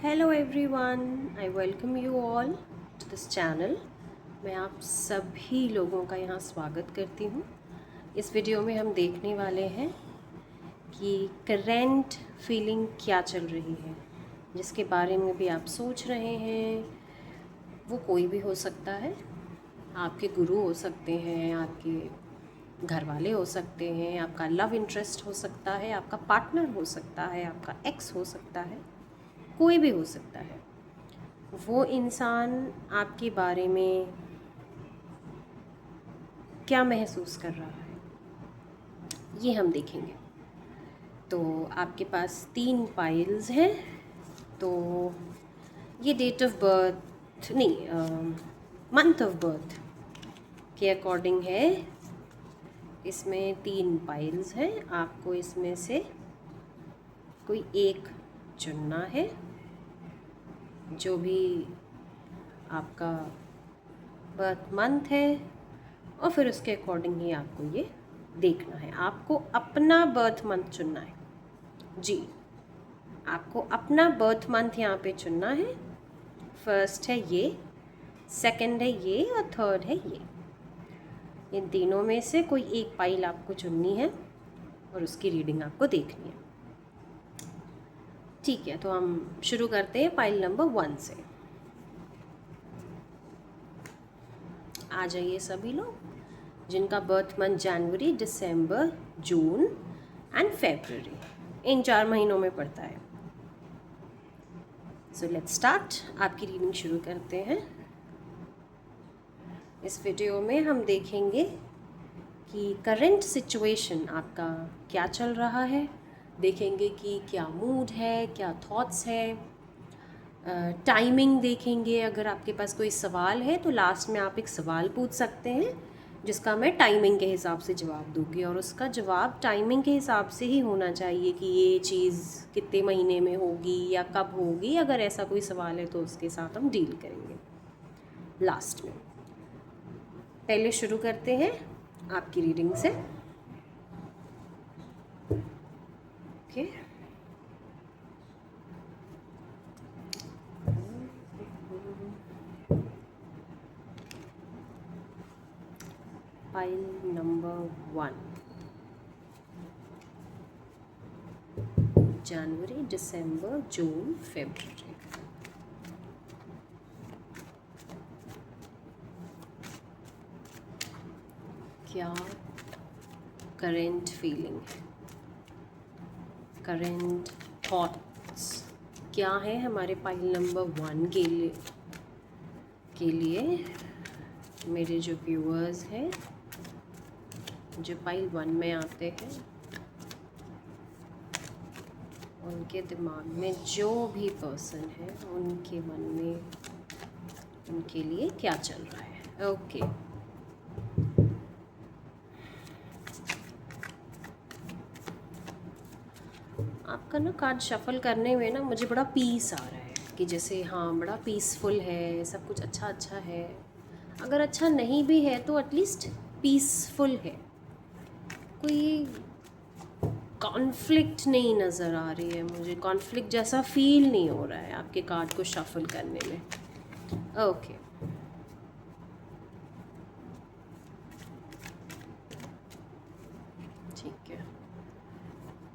Hello everyone, I welcome you all to this channel. मैं आप सभी लोगों का यहाँ स्वागत करती हूँ। इस वीडियो में हम देखने वाले हैं कि करेंट फीलिंग क्या चल रही है, जिसके बारे में भी आप सोच रहे हैं। वो कोई भी हो सकता है, आपके गुरु हो सकते हैं, आपके घर वाले हो सकते हैं, आपका लव इंटरेस्ट हो सकता है, आपका पार्टनर हो सकता है, आपका एक्स हो सकता है, कोई भी हो सकता है। वो इंसान आपके बारे में क्या महसूस कर रहा है, ये हम देखेंगे। तो आपके पास 3 पाइल्स हैं। तो ये डेट ऑफ बर्थ नहीं, मंथ ऑफ बर्थ के अकॉर्डिंग है। इसमें 3 पाइल्स हैं, आपको इसमें से कोई एक चुनना है। जो भी आपका बर्थ मंथ है और फिर उसके अकॉर्डिंग ही आपको ये देखना है। आपको अपना बर्थ मंथ चुनना है जी, आपको अपना बर्थ मंथ यहाँ पे चुनना है। फर्स्ट है ये, सेकंड है ये और थर्ड है ये। इन तीनों में से कोई एक पाइल आपको चुननी है और उसकी रीडिंग आपको देखनी है। ठीक है, तो हम शुरू करते हैं पाइल नंबर 1 से। आ जाइए सभी लोग जिनका birth month January, December, June and February, इन 4 महीनों में पड़ता है। सो लेट्स स्टार्ट, आपकी रीडिंग शुरू करते हैं। इस वीडियो में हम देखेंगे कि करंट सिचुएशन आपका क्या चल रहा है, देखेंगे कि क्या मूड है, क्या थॉट्स है, टाइमिंग देखेंगे। अगर आपके पास कोई सवाल है तो लास्ट में आप एक सवाल पूछ सकते हैं, जिसका मैं टाइमिंग के हिसाब से जवाब दूंगी, और उसका जवाब टाइमिंग के हिसाब से ही होना चाहिए कि ये चीज़ कितने महीने में होगी या कब होगी। अगर ऐसा कोई सवाल है तो उसके साथ हम डील करेंगे लास्ट में। पहले शुरू करते हैं आपकी रीडिंग से। ओके, पाइल नंबर 1, जनवरी, दिसंबर, जून, फरवरी। क्या करेंट फीलिंग है, करेंट थॉट्स क्या है हमारे पाइल नंबर 1 के लिए मेरे जो व्यूअर्स हैं, जो पाइल 1 में आते हैं, उनके दिमाग में जो भी पर्सन है उनके मन में उनके लिए क्या चल रहा है। ओके, आपका ना कार्ड शफल करने में ना मुझे बड़ा पीस आ रहा है कि जैसे हाँ बड़ा पीसफुल है, सब कुछ अच्छा अच्छा है। अगर अच्छा नहीं भी है तो एटलीस्ट पीसफुल है। कोई कॉन्फ्लिक्ट नहीं नज़र आ रही है मुझे, कॉन्फ्लिक्ट जैसा फील नहीं हो रहा है आपके कार्ड को शफल करने में। ओके, ठीक है।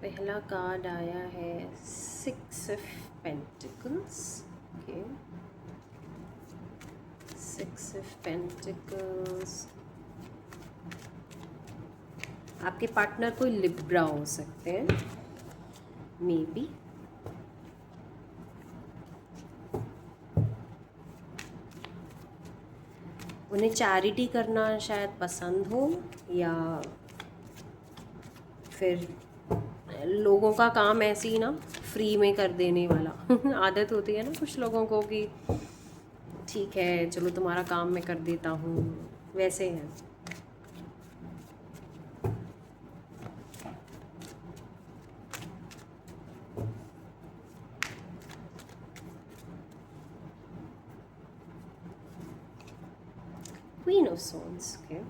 पहला कार्ड आया है 6 of pentacles. Okay, 6 of pentacles. आपके पार्टनर कोई लिब्रा हो सकते हैं, मे बी। उन्हें चैरिटी करना शायद पसंद हो, या फिर लोगों का काम ऐसे ही ना फ्री में कर देने वाला आदत होती है ना कुछ लोगों को कि ठीक है चलो तुम्हारा काम मैं कर देता हूँ, वैसे हैं। Queen of सोन्स। ओके,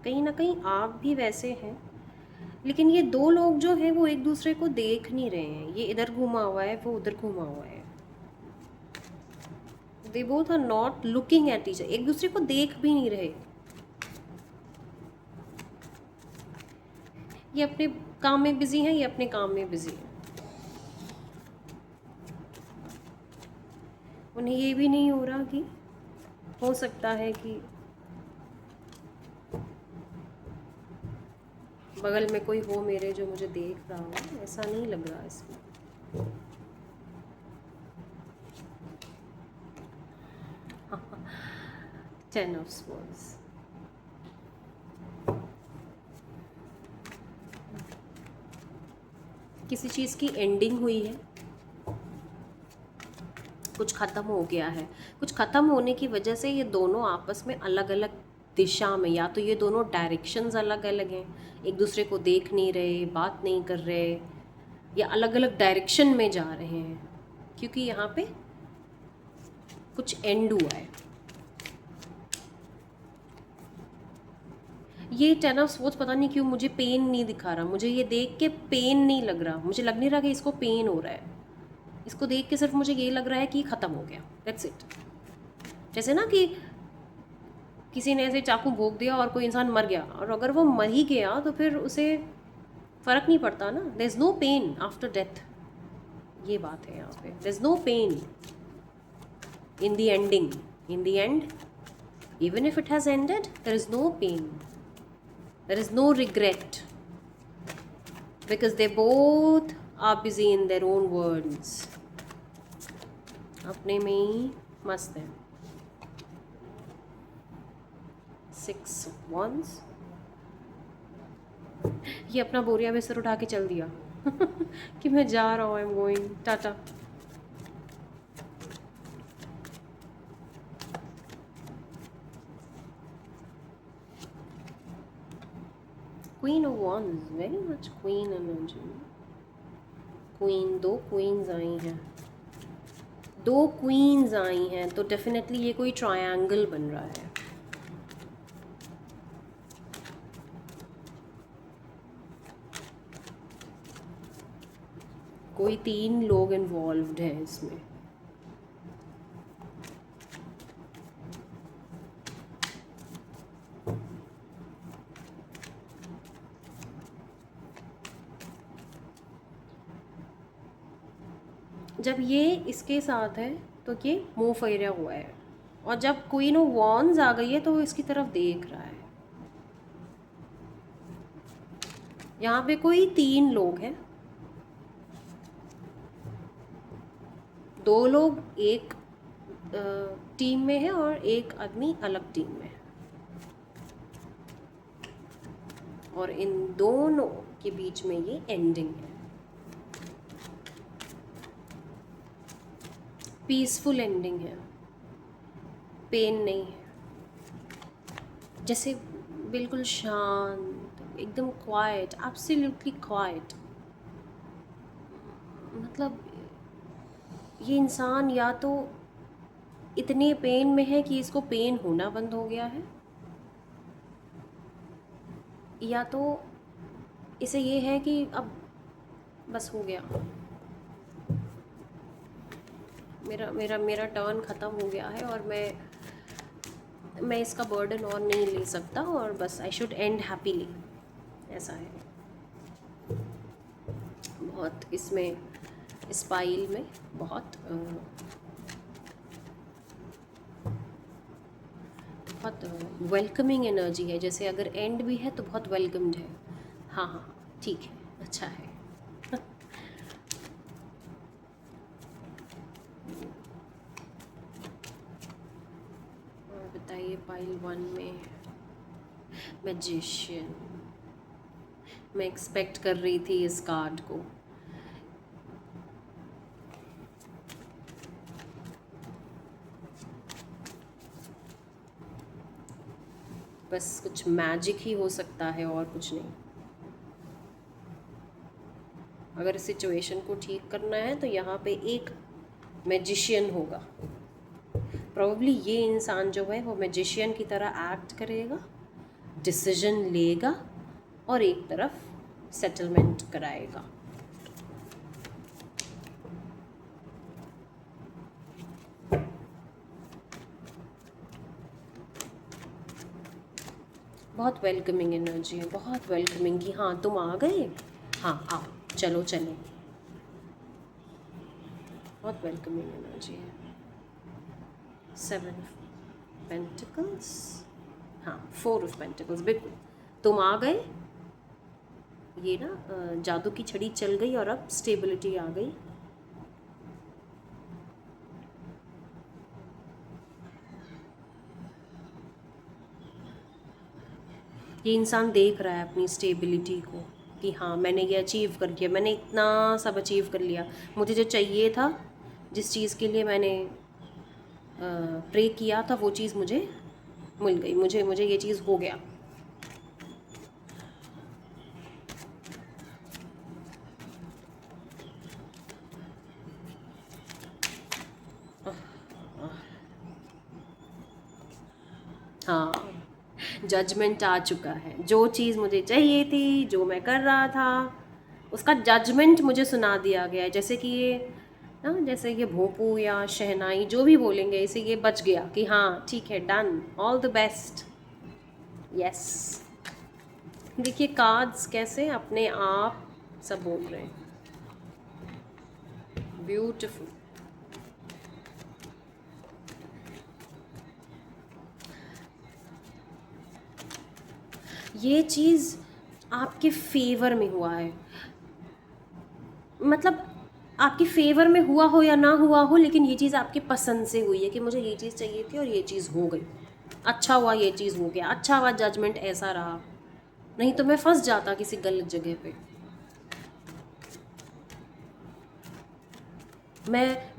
कहीं ना कहीं आप भी वैसे हैं लेकिन ये दो लोग जो हैं वो एक दूसरे को देख नहीं रहे हैं, ये इधर घुमा हुआ है, वो उधर घुमा हुआ है। They both are not looking at each, एक दूसरे को देख भी नहीं रहे। ये अपने काम में बिजी हैं, ये अपने काम में बिजी हैं। उन्हें ये भी नहीं हो रहा कि हो सकता है कि बगल में कोई हो मेरे जो मुझे देख रहा हो, ऐसा नहीं लग रहा इसमें। टेन ऑफ स्वर्ड्स, किसी चीज़ की एंडिंग हुई है, कुछ ख़त्म हो गया है। कुछ ख़त्म होने की वजह से ये दोनों आपस में अलग अलग दिशा में, या तो ये दोनों डायरेक्शंस अलग अलग हैं, एक दूसरे को देख नहीं रहे, बात नहीं कर रहे, या अलग अलग डायरेक्शन में जा रहे हैं, क्योंकि यहाँ पे कुछ एंड हुआ है। ये टेन ऑफ स्वॉर्ड्स पता नहीं क्यों मुझे पेन नहीं दिखा रहा, मुझे ये देख के पेन नहीं लग रहा, मुझे लग नहीं रहा कि इसको पेन हो रहा है। इसको देख के सिर्फ मुझे ये लग रहा है कि ख़त्म हो गया, दैट्स इट। जैसे ना कि किसी ने ऐसे चाकू भोंक दिया और कोई इंसान मर गया, और अगर वो मर ही गया तो फिर उसे फ़र्क नहीं पड़ता ना, there is no pain after death. ये बात है यहाँ पे, there is no pain in the ending, in the end even if it has ended, there is no pain, there is no regret, because they both are busy in their own worlds, अपने में ही मस्त है। Six ones, ये अपना बोरिया बिस्तर उठा के चल दिया कि मैं जा रहा हूँ, I am going, Tata. Queen of wands, very much queen energy. Queen, दो क्वीन्स आई हैं, दो क्वीन्स आई हैं, तो डेफिनेटली ये कोई ट्रायंगल बन रहा है। कोई तीन लोग इन्वॉल्व्ड हैं इसमें। जब ये इसके साथ है तो ये मुंह फेरा हुआ है, और जब क्वीन ऑफ वॉन्ड्स आ गई है तो वो इसकी तरफ देख रहा है। यहाँ पे कोई तीन लोग हैं, दो लोग एक टीम में है और एक आदमी अलग टीम में है, और इन दोनों के बीच में ये एंडिंग है। पीसफुल एंडिंग है, पेन नहीं है, जैसे बिल्कुल शांत, एकदम क्वाइट, एब्सोल्युटली क्वाइट। मतलब ये इंसान या तो इतने पेन में है कि इसको पेन होना बंद हो गया है, या तो इसे ये है कि अब बस हो गया, मेरा मेरा मेरा टर्न ख़त्म हो गया है, और मैं इसका बर्डन और नहीं ले सकता, और बस आई शुड एंड हैप्पीली, ऐसा है। बहुत इसमें, इस पाइल में बहुत वेलकमिंग एनर्जी है, जैसे अगर एंड भी है तो बहुत वेलकम्ड है। हाँ हाँ ठीक है, अच्छा है। और बताइए पाइल वन में मैजिशियन, मैं एक्सपेक्ट कर रही थी इस कार्ड को। बस कुछ मैजिक ही हो सकता है और कुछ नहीं। अगर सिचुएशन को ठीक करना है तो यहाँ पे एक मैजिशियन होगा, प्रोबेबली ये इंसान जो है वो मैजिशियन की तरह एक्ट करेगा, डिसीजन लेगा, और एक तरफ सेटलमेंट कराएगा। बहुत वेलकमिंग एनर्जी है, बहुत वेलकमिंग कि हाँ तुम आ गए, हाँ आओ, चलो चलो, बहुत वेलकमिंग एनर्जी है। 7 पेंटिकल्स, हाँ 4 ऑफ पेंटिकल्स, बिल्कुल तुम आ गए। ये ना जादू की छड़ी चल गई और अब स्टेबिलिटी आ गई। ये इंसान देख रहा है अपनी स्टेबिलिटी को कि हाँ मैंने ये अचीव कर लिया, मैंने इतना सब अचीव कर लिया, मुझे जो चाहिए था, जिस चीज़ के लिए मैंने प्रे किया था वो चीज़ मुझे मिल गई, मुझे ये चीज़ हो गया। हाँ, जजमेंट आ चुका है, जो चीज़ मुझे चाहिए थी, जो मैं कर रहा था, उसका जजमेंट मुझे सुना दिया गया है। जैसे कि ये जैसे ये भोंपू या शहनाई जो भी बोलेंगे, इसे ये बच गया कि हाँ ठीक है, done, all the best, yes. देखिए कार्ड्स कैसे अपने आप सब बोल रहे हैं, ब्यूटिफुल। ये चीज़ आपके फेवर में हुआ है, मतलब आपके फेवर में हुआ हो या ना हुआ हो, लेकिन ये चीज़ आपकी पसंद से हुई है कि मुझे ये चीज़ चाहिए थी और ये चीज़ हो गई, अच्छा हुआ ये चीज़ हो गया, अच्छा हुआ जजमेंट ऐसा रहा, नहीं तो मैं फंस जाता किसी गलत जगह पे।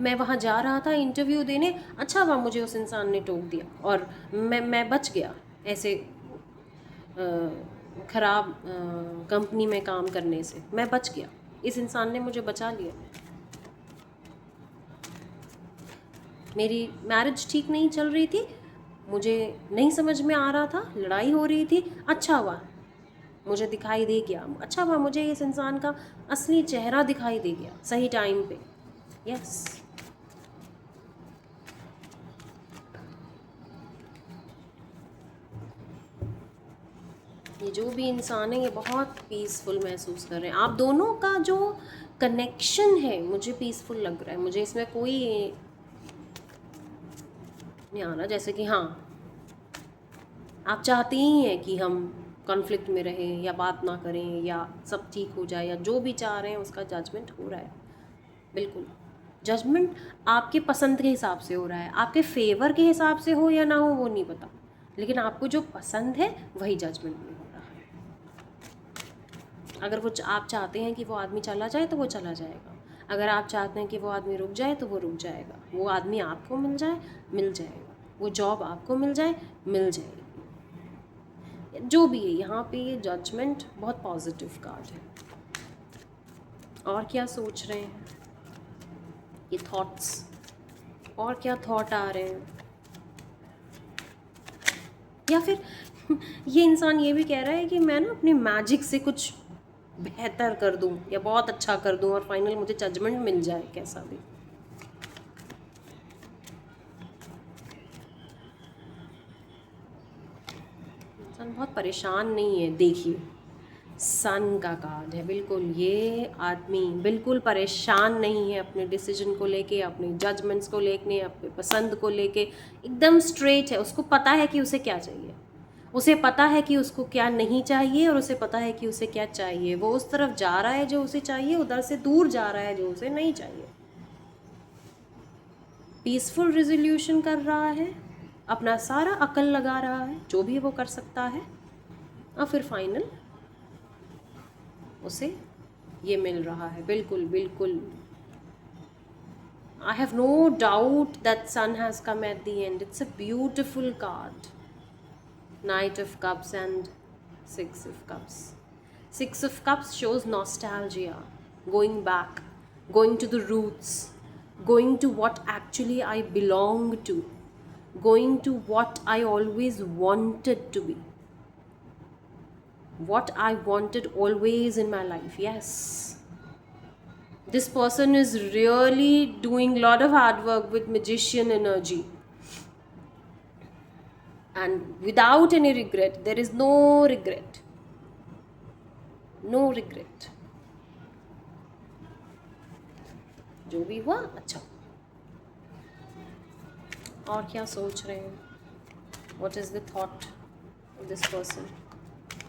मैं वहाँ जा रहा था इंटरव्यू देने, अच्छा हुआ मुझे उस इंसान ने टोक दिया और मैं बच गया ऐसे ख़राब कंपनी में काम करने से, मैं बच गया, इस इंसान ने मुझे बचा लिया। मेरी मैरिज ठीक नहीं चल रही थी, मुझे नहीं समझ में आ रहा था, लड़ाई हो रही थी, अच्छा हुआ मुझे दिखाई दे गया, अच्छा हुआ मुझे इस इंसान का असली चेहरा दिखाई दे गया सही टाइम पे, यस। ये जो भी इंसान है ये बहुत पीसफुल महसूस कर रहे हैं, आप दोनों का जो कनेक्शन है मुझे पीसफुल लग रहा है, मुझे इसमें कोई नहीं आ रहा जैसे कि हाँ आप चाहते ही हैं कि हम कॉन्फ्लिक्ट में रहें या बात ना करें या सब ठीक हो जाए, या जो भी चाह रहे हैं उसका जजमेंट हो रहा है, बिल्कुल जजमेंट आपके पसंद के हिसाब से हो रहा है, आपके फेवर के हिसाब से हो या ना हो वो नहीं पता, लेकिन आपको जो पसंद है वही जजमेंट में हो रहा है। अगर वो आप चाहते हैं कि वो आदमी चला जाए तो वो चला जाएगा, अगर आप चाहते हैं कि वो आदमी रुक जाए तो वो रुक जाएगा, वो आदमी आपको मिल जाए मिल जाएगा, वो जॉब आपको मिल जाए मिल जाएगी, जो भी है यहाँ पे ये जजमेंट बहुत पॉजिटिव कार्ड है। और क्या सोच रहे हैं ये थॉट्स, और क्या थॉट आ रहे हैं, या फिर ये इंसान ये भी कह रहा है कि मैं ना अपनी मैजिक से कुछ बेहतर कर दूं या बहुत अच्छा कर दूं और फाइनल मुझे जजमेंट मिल जाए कैसा भी। इंसान बहुत परेशान नहीं है, देखिए सन का कार्ड है, बिल्कुल ये आदमी बिल्कुल परेशान नहीं है अपने डिसीजन को लेके, अपने जजमेंट्स को लेके, अपने पसंद को लेके, एकदम स्ट्रेट है, उसको पता है कि उसे क्या चाहिए, उसे पता है कि उसको क्या नहीं चाहिए और उसे पता है कि उसे क्या चाहिए, वो उस तरफ जा रहा है जो उसे चाहिए, उधर से दूर जा रहा है जो उसे नहीं चाहिए, पीसफुल रिजोल्यूशन कर रहा है, अपना सारा अकल लगा रहा है जो भी वो कर सकता है, और फिर फाइनल उसे ये मिल रहा है, बिल्कुल बिल्कुल। I have no doubt that sun has come at the end. It's a beautiful card. Knight of Cups and Six of Cups. Six of Cups shows nostalgia, going back, going to the roots, going to what actually I belong to, going to what I always wanted to be. what I wanted always in my life. Yes, this person is really doing a lot of hard work with magician energy, and without any regret. There is no regret, no regret. जो भी हुआ अच्छा। और क्या सोच रहे हैं? What is the thought of this person?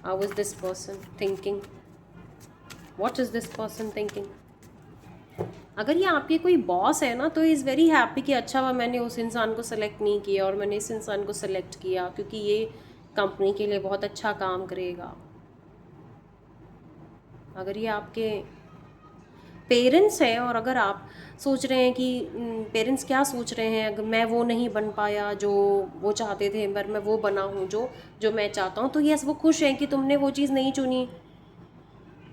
How is this person thinking? What is this person thinking? अगर ये आपके कोई बॉस है ना, तो इज़ वेरी हैप्पी कि अच्छा हुआ मैंने उस इंसान को सेलेक्ट नहीं किया और मैंने इस इंसान को सेलेक्ट किया, क्योंकि ये कंपनी के लिए बहुत अच्छा काम करेगा। अगर ये आपके पेरेंट्स हैं और अगर आप सोच रहे हैं कि पेरेंट्स क्या सोच रहे हैं, अगर मैं वो नहीं बन पाया जो वो चाहते थे, पर मैं वो बना हूँ जो जो मैं चाहता हूँ, तो यस वो खुश हैं कि तुमने वो चीज़ नहीं चुनी,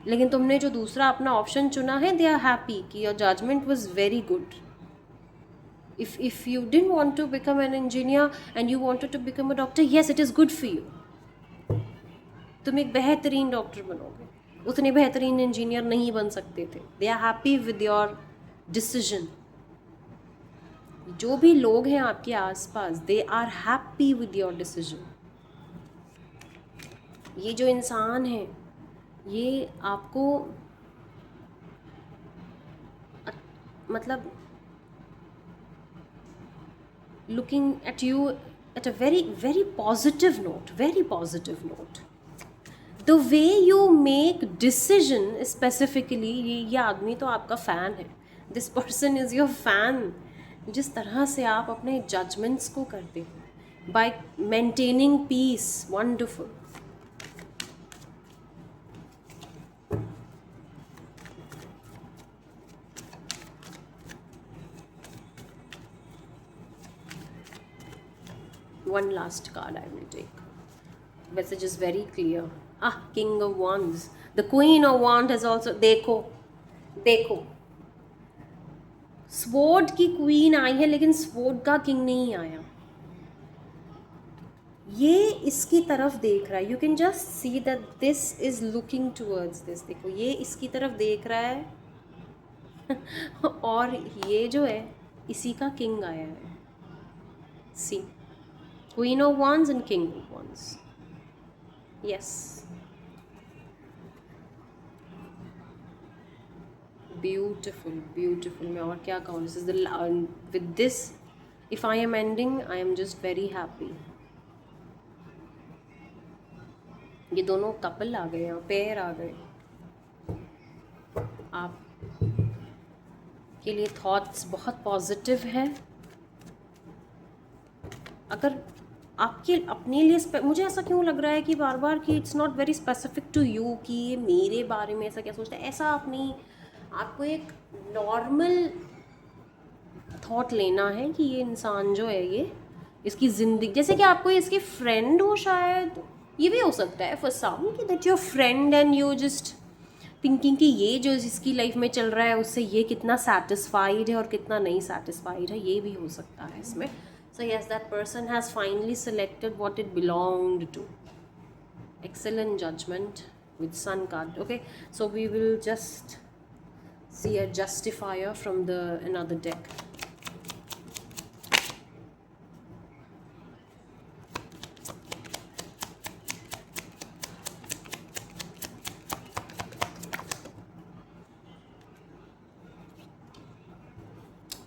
लेकिन तुमने जो दूसरा अपना ऑप्शन चुना है, दे आर हैप्पी कि your judgement was very good. if you didn't want to become an engineer and you wanted to become a doctor, yes it is good for you। तुम एक बेहतरीन डॉक्टर बनोगे, उतने बेहतरीन engineer नहीं बन सकते थे। They are happy with your decision. जो भी लोग हैं आपके आसपास, they are happy with your decision. ये जो इंसान है, ये आपको मतलब looking at you at a very very positive note, very positive note। the way you make decision specifically, ये आदमी तो आपका फ़ैन है, this person is your fan। जिस तरह से आप अपने जजमेंट्स को करते हो by maintaining peace, wonderful। one last card I will take। message is very clear। king of wands, the queen of wands has also, देखो देखो स्वॉर्ड की क्वीन आई है, लेकिन स्वॉर्ड का किंग नहीं आया। ये इसकी तरफ देख रहा है, you can just see that this is looking towards this. देखो ये इसकी तरफ देख रहा है और ये जो है इसी का किंग आया है। See, queen of wands and king of wands। Yes, beautiful beautiful. मैं और क्या कहूँ, this is the with this if I am ending, I am just very happy. ये दोनों कपल आ गए, यहाँ पेयर आ गए। आप के लिए थॉट्स बहुत पॉजिटिव है। अगर आपके अपने लिए, मुझे ऐसा क्यों लग रहा है कि बार बार कि it's not very specific to you, कि ये मेरे बारे में ऐसा क्या सोचता है, ऐसा आप नहीं। आपको एक नॉर्मल थॉट लेना है कि ये इंसान जो है, ये इसकी ज़िंदगी, जैसे कि आपको इसके फ्रेंड हो, शायद ये भी हो सकता है फॉर सम कि that your friend and you just thinking कि ये जो इसकी लाइफ में चल रहा है उससे ये कितना सेटिस्फाइड है और कितना नहीं सेटिस्फाइड है, ये भी हो सकता है इसमें। So yes, that person has finally selected what it belonged to. Excellent judgement with sun card. Okay, so we will just see a justifier from the another deck।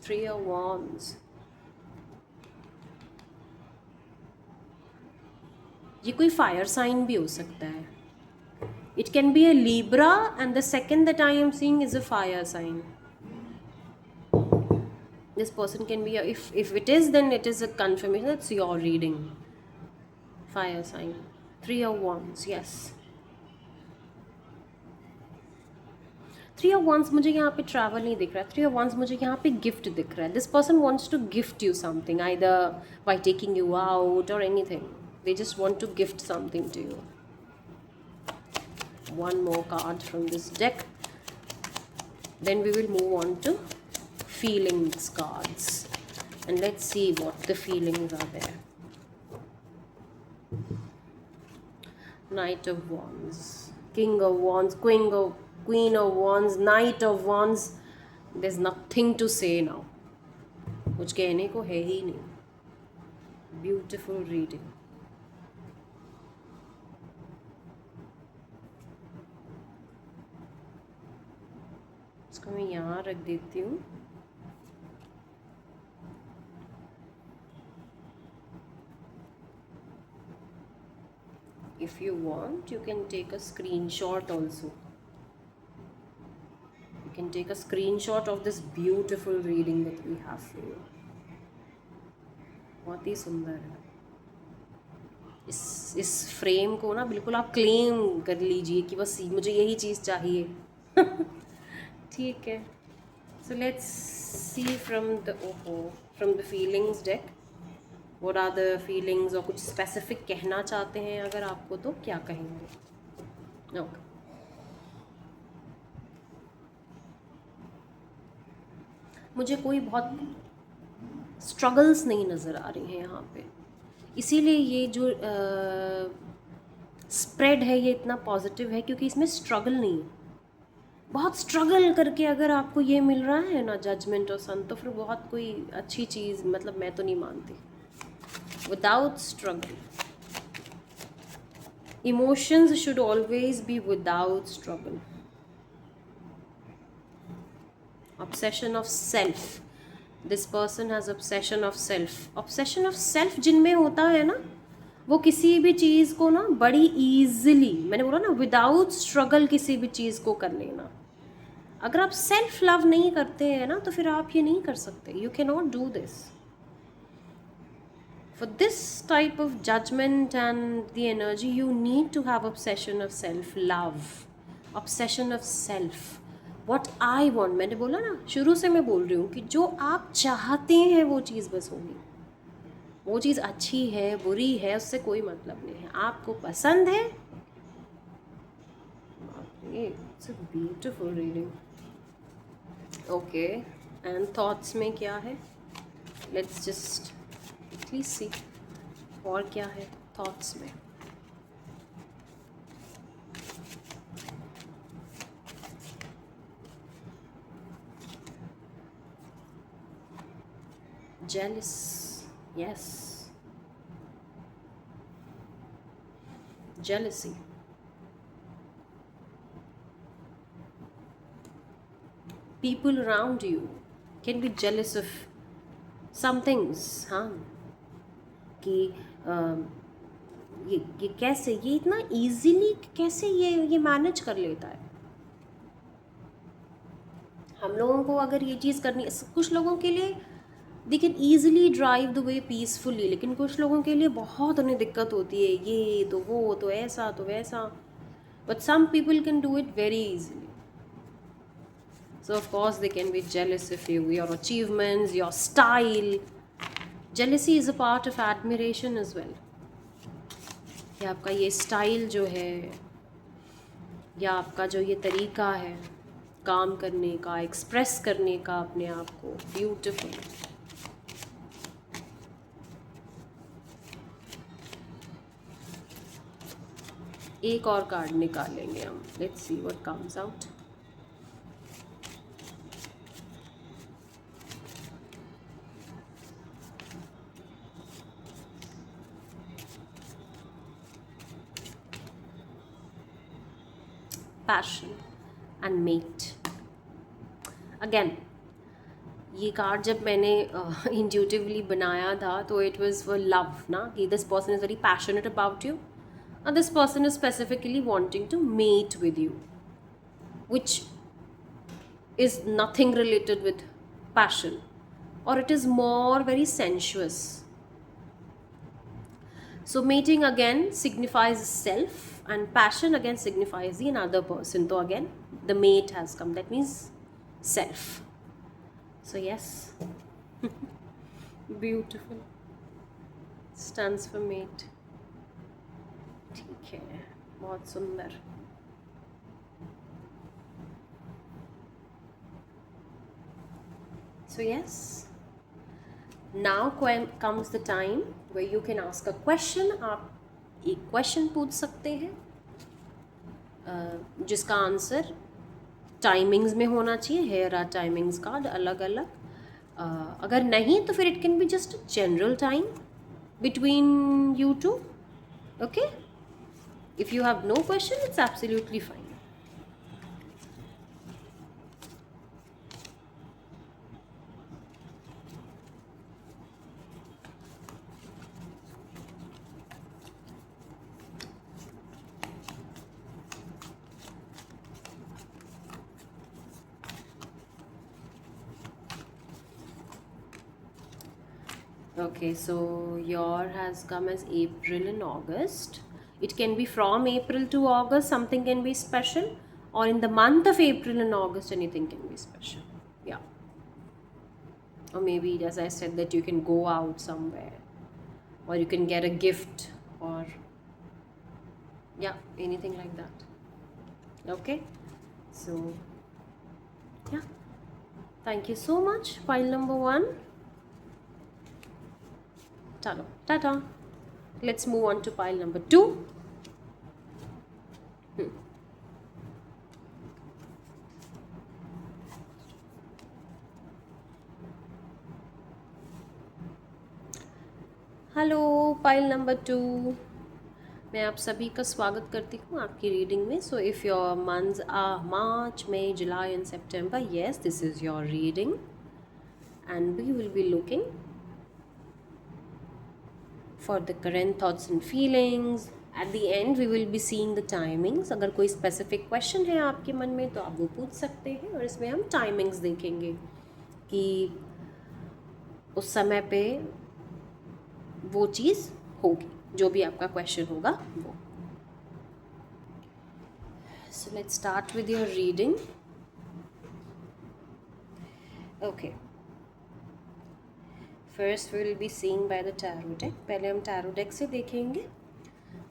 Three of wands। ये कोई fire sign भी हो सकता है। It can be a Libra, and the second that I am seeing is a fire sign। This person can be if it is, then it is a confirmation that's your reading। Fire sign, Three of wands, yes। Three of wands मुझे यहाँ पे travel नहीं दिख रहा है। Three of wands मुझे यहाँ पे gift दिख रहा है। This person wants to gift you something, either by taking you out or anything। They just want to gift something to you। One more card from this deck, then we will move on to feelings cards, and let's see what the feelings are there। Knight of Wands, King of Wands, Queen of Wands, Knight of Wands. There's nothing to say now. कुछ कहने को है ही नहीं. Beautiful reading. इसको मैं यहाँ रख देती हूँ. If you want, you can take a screenshot also. You can take a screenshot of this beautiful reading that we have for you. बहुत ही सुंदर है. इस फ्रेम को ना बिल्कुल आप क्लेम कर लीजिए कि बस मुझे यही चीज़ चाहिए. ठीक है. So let's see from the feelings deck. What are the feelings? और कुछ specific कहना चाहते हैं अगर आपको तो क्या कहेंगे? Okay. मुझे कोई बहुत स्ट्रगल्स नहीं नज़र आ रही हैं यहाँ पे. इसीलिए ये जो स्प्रेड है ये इतना पॉजिटिव है क्योंकि इसमें स्ट्रगल नहीं है. बहुत स्ट्रगल करके अगर आपको ये मिल रहा है ना जजमेंट और सन, तो फिर बहुत कोई अच्छी चीज़, मतलब मैं तो नहीं मानती. Without struggle, emotions should always be without struggle. Obsession of self. This person has obsession of self. Obsession of self जिनमें होता है ना, वो किसी भी चीज़ को ना बड़ी ईजिली, मैंने बोला ना विदाउट स्ट्रगल किसी भी चीज़ को कर लेना. अगर आप सेल्फ लव नहीं करते हैं ना तो फिर आप ये नहीं कर सकते. You can not do this. For this type of judgement and the energy you need to have obsession of self love. Obsession of self. What I want, मैंने बोला ना शुरू से मैं बोल रही हूँ कि जो आप चाहते हैं वो चीज़ बस होगी. वो चीज़ अच्छी है बुरी है उससे कोई मतलब नहीं है. आपको पसंद है. It's a beautiful reading. Okay, and thoughts में क्या है? लेट्स जस्ट प्लीज सी और क्या है थॉट्स में. Jealous. Yes. Jealousy. People around you can be jealous of some things. हाँ कि ये कैसे, ये इतना easily कैसे ये मैनेज कर लेता है. हम लोगों को अगर ये चीज़ करनी है, कुछ लोगों के लिए they can easily drive the way peacefully, लेकिन कुछ लोगों के लिए बहुत उन्हें दिक्कत होती है. ये तो वो तो ऐसा तो वैसा. But some people can do it very easily. So of course they can be jealous of you, your achievements, your style. Jealousy is a part of admiration as well. कि आपका ये स्टाइल जो है या आपका जो ये तरीका है काम करने का, एक्सप्रेस करने का अपने आप को, ब्यूटीफुल. एक और कार्ड निकालेंगे हम. Let's see what comes out. Passion and mate. Again ये कार्ड जब मैंने इंट्यूटिवली बनाया था तो इट वाज फॉर लव ना, कि this person is very passionate about you. And this person is specifically wanting to mate with you, which is nothing related with passion, or it is more very sensuous. So mating again signifies self and passion again signifies the another person. So again the mate has come, that means self. So yes, beautiful, stands for mate. ठीक है, बहुत सुंदर. So yes, now comes the time where you can ask a question. आप एक question पूछ सकते हैं जिसका आंसर टाइमिंग्स में होना चाहिए. हेयर आर टाइमिंग्स कार्ड अलग अलग. अगर नहीं तो फिर it can be just general time between you two. Okay, if you have no question it's absolutely fine. Okay, so your has come as April and August. It can be from April to August, something can be special, or in the month of April and August, anything can be special. Yeah. Or maybe, as I said, that you can go out somewhere, or you can get a gift, or yeah, anything like that. Okay, so yeah, thank you so much. File number 1. Chalo, tata. Let's move on to pile number 2. Hello pile number 2, मैं आप सभी का स्वागत करती हूँ आपकी reading में. So if your months are March, May, July and September, yes, this is your reading and we will be looking for the current thoughts and feelings. At the end we will be seeing the timings. अगर कोई specific question है आपके मन में तो आप वो पूछ सकते हैं, और इसमें हम timings देखेंगे कि उस समय पे वो चीज़ होगी जो भी आपका क्वेश्चन होगा वो. So let's start with your reading. Okay. First we will be seeing by the tarot deck. पहले हम tarot deck से देखेंगे,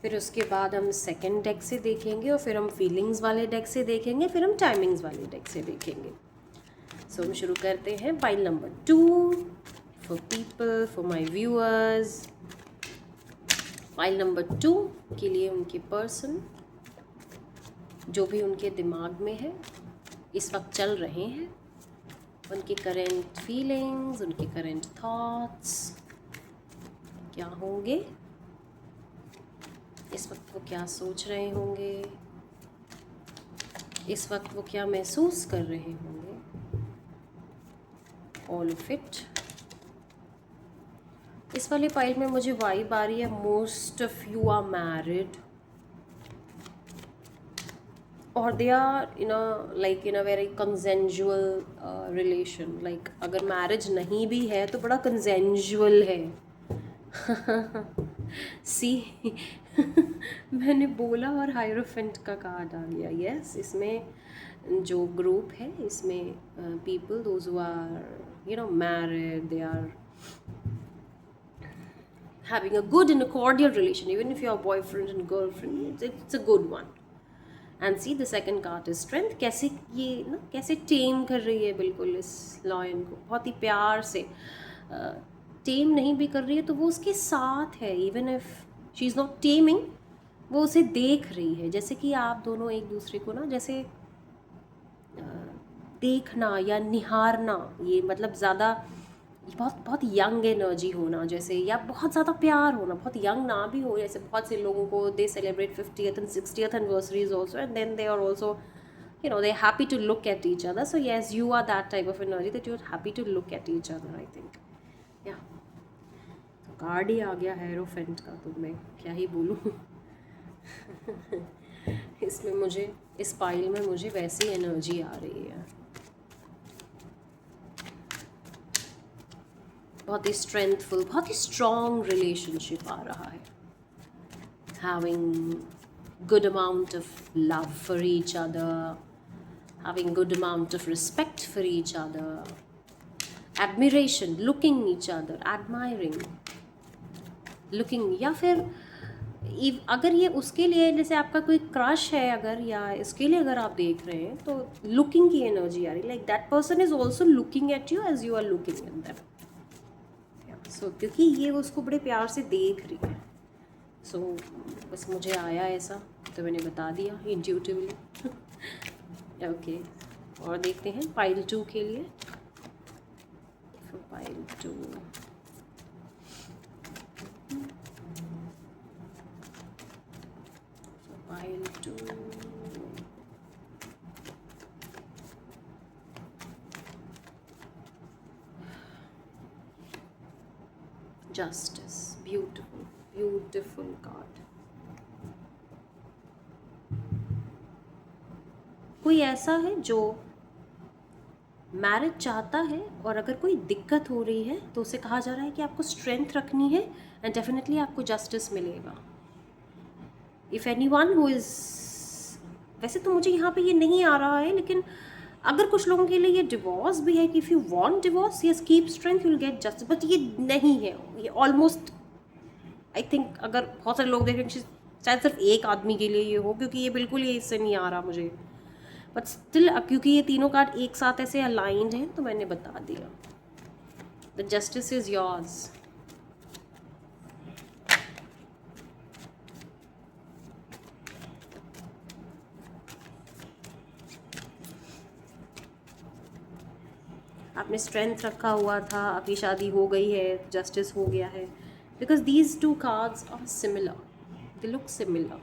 फिर उसके बाद हम सेकंड डेक से देखेंगे, और फिर हम फीलिंग्स वाले डेक से देखेंगे, फिर हम टाइमिंग्स वाले डेक से देखेंगे. सो हम शुरू करते हैं pile number 2 for people, for my viewers. Pile number 2 के लिए उनके पर्सन, जो भी उनके दिमाग में है इस वक्त चल रहे हैं, उनके करेंट फीलिंग्स, उनके करेंट थॉट्स क्या होंगे, इस वक्त वो क्या सोच रहे होंगे, इस वक्त वो क्या महसूस कर रहे होंगे. All of it. इस वाले पाइल में मुझे वाइब आ रही है most of you are married, और they are in a very consensual relation. Like अगर मैरिज नहीं भी है तो बड़ा कंसेंजुअल है. सी मैंने बोला और हायरोफेंट का कार्ड आ गया. यस, इसमें जो ग्रुप है इसमें people those who are married, they are having a good and a cordial relation. Even if you are boyfriend and girlfriend, it's a good one. And see the second card is strength. कैसे ये ना कैसे टेम कर रही है बिल्कुल इस lion को, बहुत ही प्यार से. टेम नहीं भी कर रही है तो वो उसके साथ है. Even if she is not taming, वो उसे देख रही है. जैसे कि आप दोनों एक दूसरे को ना जैसे देखना या निहारना, ये मतलब ज़्यादा बहुत बहुत यंग एनर्जी होना जैसे, या बहुत ज़्यादा प्यार होना. बहुत यंग ना भी हो, जैसे बहुत से लोगों को दे celebrate 50th and 60th anniversaries also, and then they are also they're happy to look at each other. So yes, you are that type of energy that you're happy to look at each other, I think. Yeah, card ही आ गया hierophant का, तो मैं क्या ही बोलूँ. इसमें मुझे इस पाइल में मुझे वैसी एनर्जी आ रही है. बहुत ही स्ट्रेंथफुल, बहुत ही स्ट्रॉन्ग रिलेशनशिप आ रहा है. Having good amount of love for each other, having good amount of respect for each other, admiration, looking each other, admiring, looking. या फिर अगर ये उसके लिए जैसे आपका कोई क्रश है अगर, या इसके लिए अगर आप देख रहे हैं तो लुकिंग की एनर्जी आ रही है. Like that person is also looking at you as you are looking at them. So क्योंकि ये उसको बड़े प्यार से देख रही है, सो बस मुझे आया ऐसा तो मैंने बता दिया इंट्यूटिवली। ओके, और देखते हैं पाइल 2 के लिए। Pile 2, pile 2, justice, beautiful beautiful card. कोई ऐसा है जो मैरिज चाहता है और अगर कोई दिक्कत हो रही है तो उसे कहा जा रहा है कि आपको स्ट्रेंथ रखनी है एंड डेफिनेटली आपको जस्टिस मिलेगा। If any one who is, वैसे तो मुझे यहाँ पे ये नहीं आ रहा है, लेकिन अगर कुछ लोगों के लिए ये डिवोर्स भी है कि if you want divorce, yes keep strength, you will gate justice, but ये नहीं है। ये ऑलमोस्ट आई थिंक अगर बहुत सारे लोग देखें शायद सिर्फ एक आदमी के लिए ये हो, क्योंकि ये बिल्कुल ही इससे नहीं आ रहा मुझे। बट स्टिल क्योंकि ये तीनों कार्ड एक साथ ऐसे अलाइंड हैं तो मैंने बता दिया। The justice is yours. आपने स्ट्रेंथ रखा हुआ था, आपकी शादी हो गई है, जस्टिस हो गया है, because these two cards are similar, they look similar.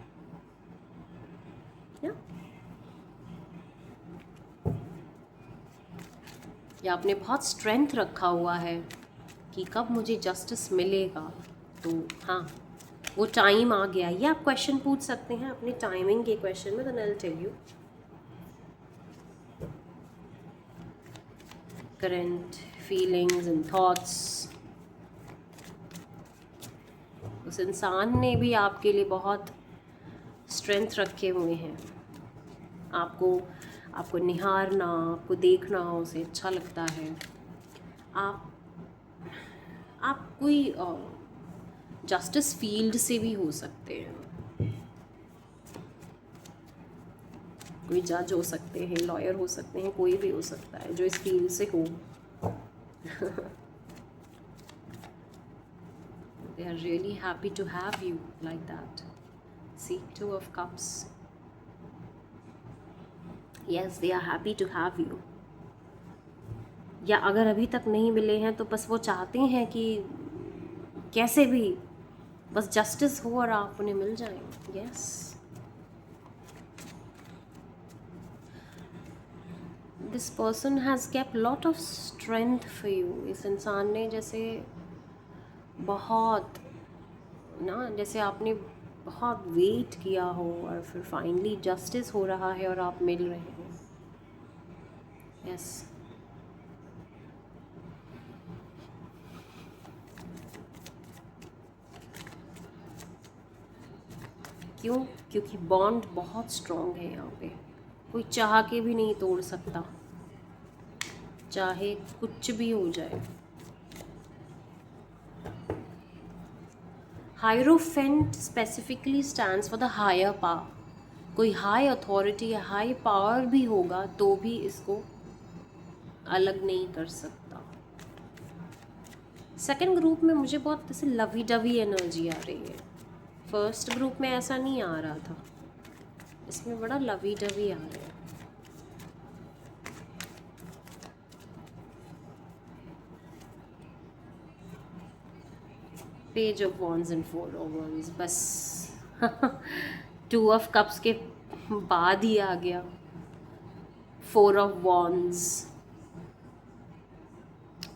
या आपने बहुत स्ट्रेंथ रखा हुआ है कि कब मुझे जस्टिस मिलेगा, तो हाँ वो टाइम आ गया। ये आप क्वेश्चन पूछ सकते हैं अपने टाइमिंग के क्वेश्चन में, तो I will tell you. Current feelings and thoughts. उस इंसान ने भी आपके लिए बहुत स्ट्रेंथ रखे हुए हैं। आपको निहारना, आपको देखना उसे अच्छा लगता है। आप कोई जस्टिस फील्ड से भी हो सकते हैं, कोई जज हो सकते हैं, लॉयर हो सकते हैं, कोई भी हो सकता है जो इस फील्ड से हो। They are really happy to have you like that. See, 2 of Cups. Yes, they are happy to have you. या अगर अभी तक नहीं मिले हैं तो बस वो चाहते हैं कि कैसे भी बस जस्टिस हो और आप उन्हें मिल जाएं। Yes, this person has kept lot of strength for you. इस इंसान ने जैसे बहुत ना, जैसे आपने बहुत वेट किया हो और फिर फाइनली जस्टिस हो रहा है और आप मिल रहे हैं। यस, क्यों? क्योंकि बॉन्ड बहुत स्ट्रॉन्ग है यहाँ पे, कोई चाह के भी नहीं तोड़ सकता, चाहे कुछ भी हो जाए। Hierophant specifically stands for the higher power. कोई हाई अथॉरिटी या हाई पावर भी होगा तो भी इसको अलग नहीं कर सकता। सेकंड ग्रुप में मुझे बहुत ऐसे लवी डवी एनर्जी आ रही है। फर्स्ट ग्रुप में ऐसा नहीं आ रहा था, इसमें बड़ा लवी डवी आ रहा है। Page of wands and 4 of wands, बस 2 ऑफ कप्स के बाद ही आ गया 4 ऑफ वॉन्ड्स।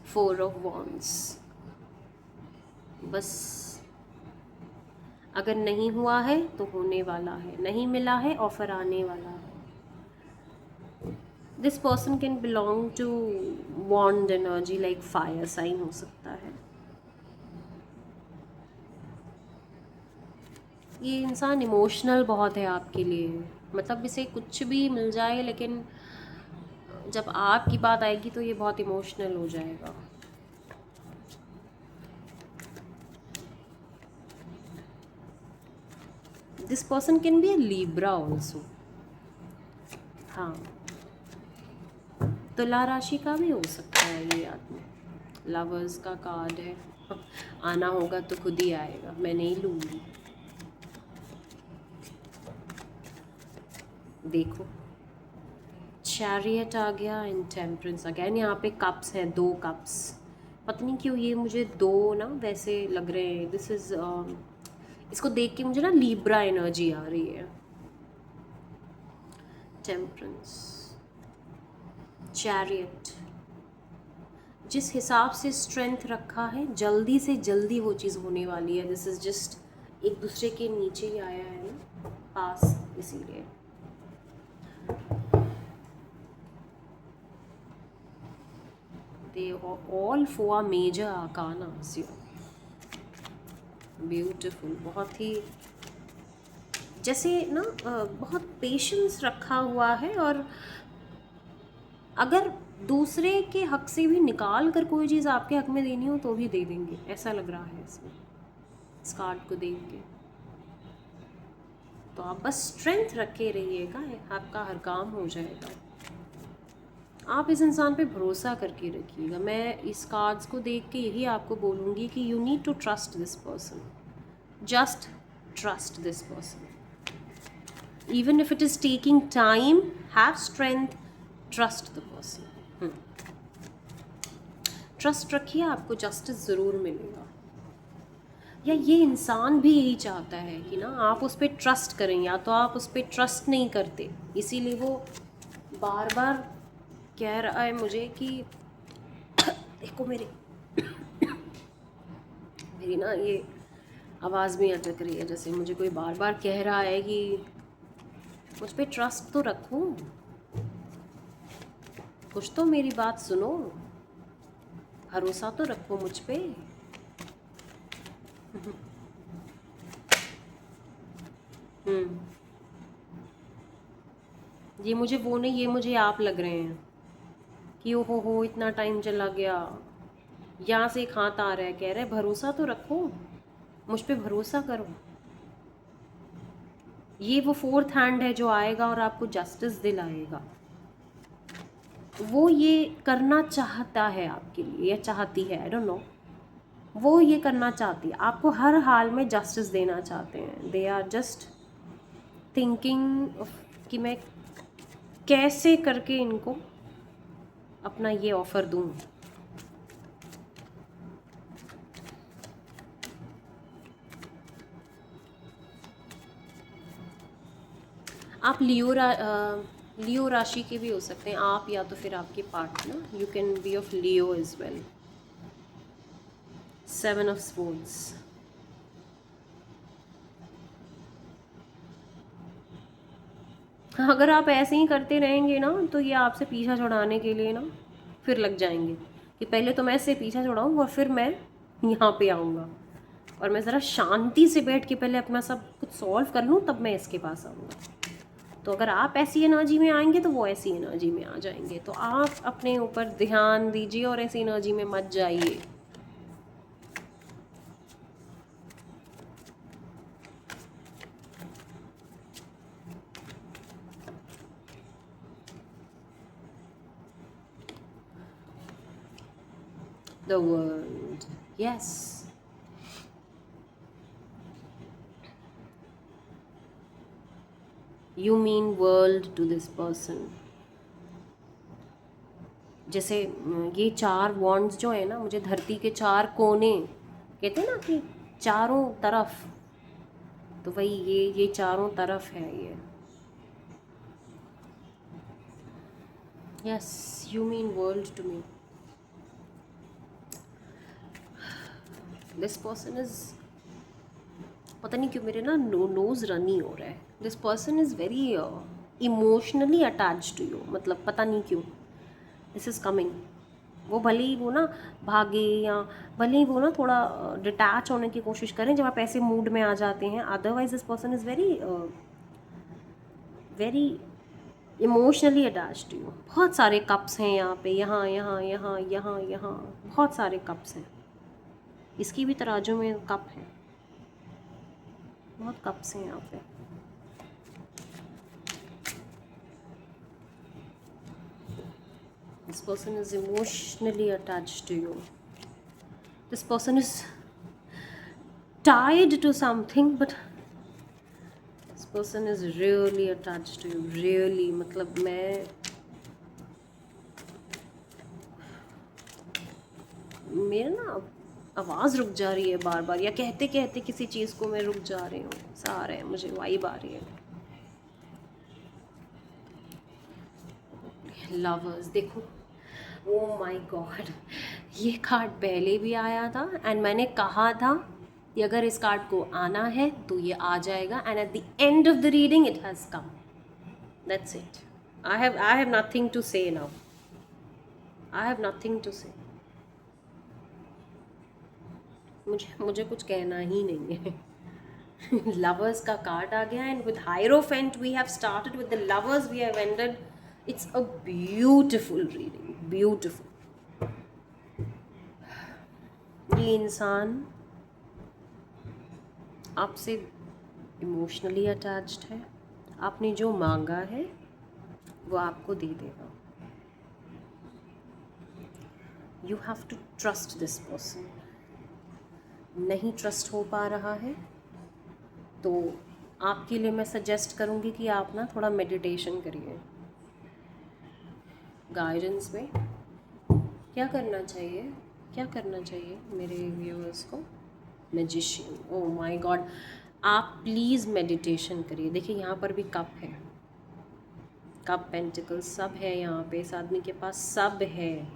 4 ऑफ वॉन्ड्स, बस अगर नहीं हुआ है तो होने वाला है, नहीं मिला है ऑफर आने वाला है। This person can belong to wand energy, like fire sign हो सकता है। ये इंसान इमोशनल बहुत है आपके लिए, मतलब इसे कुछ भी मिल जाए, लेकिन जब आपकी बात आएगी तो ये बहुत इमोशनल हो जाएगा। This person can be A Libra also. हाँ, तुला राशि का भी हो सकता है ये आदमी। लवर्स का कार्ड है, आना होगा तो खुद ही आएगा, मैं नहीं लूँगी। देखो, चैरियट आ गया एंड टेम्परेंस आ गया एंड यहाँ पे कप्स हैं, 2 कप्स। पता नहीं क्यों ये मुझे 2 ना वैसे लग रहे हैं। दिस इज़ इसको देख के मुझे ना लीब्रा एनर्जी आ रही है। टेम्परेंस, चैरियट, जिस हिसाब से स्ट्रेंथ रखा है जल्दी से जल्दी वो चीज़ होने वाली है। दिस इज़ जस्ट एक दूसरे के नीचे ही आया है ना पास, इसीलिए। They all 4 major arcanas here. Beautiful, बहुत ही जैसे ना बहुत पेशेंस रखा हुआ है, और अगर दूसरे के हक से भी निकाल कर कोई चीज़ आपके हक में देनी हो तो भी दे देंगे, ऐसा लग रहा है इसमें, इस कार्ड को देख के। तो आप बस स्ट्रेंथ रखे रहिएगा, आपका हर काम हो जाएगा। आप इस इंसान पे भरोसा करके रखिएगा। मैं इस कार्ड्स को देख के यही आपको बोलूँगी कि you need to trust this person, just trust this person, even if it is taking time, have strength, trust the person. Trust रखिए, आपको जस्टिस ज़रूर मिलेगा। या ये इंसान भी यही चाहता है कि ना आप उस पर ट्रस्ट करें, या तो आप उस पर ट्रस्ट नहीं करते, इसीलिए वो बार बार कह रहा है मुझे कि देखो मेरी ना ये आवाज़ भी अटक रही है, जैसे मुझे कोई बार बार कह रहा है कि मुझ पे ट्रस्ट तो रखो, कुछ तो मेरी बात सुनो, भरोसा तो रखो मुझ पे। ये मुझे वो नहीं, ये मुझे आप लग रहे हैं कि ओ हो इतना टाइम चला गया। यहाँ से एक हाथ आ रहा है, कह रहा है भरोसा तो रखो, मुझ पे भरोसा करो। ये वो 4th हैंड है जो आएगा और आपको जस्टिस दिलाएगा। वो ये करना चाहता है आपके लिए, या चाहती है, आई डोंट नो। वो ये करना चाहती है, आपको हर हाल में जस्टिस देना चाहते हैं। दे आर जस्ट थिंकिंग कि मैं कैसे करके इनको अपना ये ऑफ़र दूँ। आप लियो राशि के भी हो सकते हैं आप, या तो फिर आपके partner. You can be of Leo as well. 7 of swords, अगर आप ऐसे ही करते रहेंगे ना तो ये आपसे पीछा छुड़ाने के लिए ना फिर लग जाएंगे कि पहले तो मैं इससे पीछा छुड़ाऊँ और फिर मैं यहाँ पे आऊँगा, और मैं ज़रा शांति से बैठ के पहले अपना सब कुछ सॉल्व कर लूँ तब मैं इसके पास आऊँगा। तो अगर आप ऐसी एनर्जी में आएंगे तो वो ऐसी एनर्जी में आ जाएंगे। तो आप अपने ऊपर ध्यान दीजिए और ऐसी एनर्जी में मत जाइए। The world, yes. You mean world to this person. जैसे ये 4 वॉन्ड्स जो है ना, मुझे धरती के 4 कोने कहते हैं ना कि चारों तरफ, तो वही ये चारों तरफ है ये। Yes, you mean world to me. This person is, पता नहीं क्यों मेरे ना नोज रनी हो रहा है। This person is very emotionally attach to you, मतलब पता नहीं क्यों दिस इज़ कमिंग। वो भले ही वो ना भागे, या भले ही वो ना थोड़ा डिटैच होने की कोशिश करें जब आप ऐसे मूड में आ जाते हैं, otherwise this person is very very emotionally attach to you. बहुत सारे कप्स हैं यहाँ पे, यहाँ यहाँ यहाँ यहाँ यहाँ बहुत सारे कप्स हैं। इसकी भी तराजू में कप है, बहुत कप्स हैं यहाँ पे। This person is emotionally attached to you. This person is tied to something, but this person is really attached to you, really, मतलब मेरा ना आवाज़ रुक जा रही है बार बार, या कहते कहते किसी चीज़ को मैं रुक जा रही हूँ, ऐसा आ रहा है मुझे, वाइब आ रही है। लवर्स, देखो, ओ माय गॉड, ये कार्ड पहले भी आया था एंड मैंने कहा था कि अगर इस कार्ड को आना है तो ये आ जाएगा, and at the end of the reading it has come. That's it. I have nothing to say now, I have nothing to say. मुझे कुछ कहना ही नहीं है। लवर्स का कार्ड आ गया, and with hierophant we have started, with the lovers we have ended. It's a beautiful reading, beautiful. ये इंसान आपसे इमोशनली अटैच्ड है, आपने जो मांगा है वो आपको दे देगा। You have to trust this person. नहीं ट्रस्ट हो पा रहा है तो आपके लिए मैं सजेस्ट करूँगी कि आप ना थोड़ा मेडिटेशन करिए। गाइडेंस में क्या करना चाहिए, क्या करना चाहिए मेरे व्यूअर्स को? मैजिशियन, ओह माय गॉड, आप प्लीज़ मेडिटेशन करिए। देखिए यहाँ पर भी कप है, कप, पेंटिकल्स, सब है यहाँ पे, इस आदमी के पास सब है।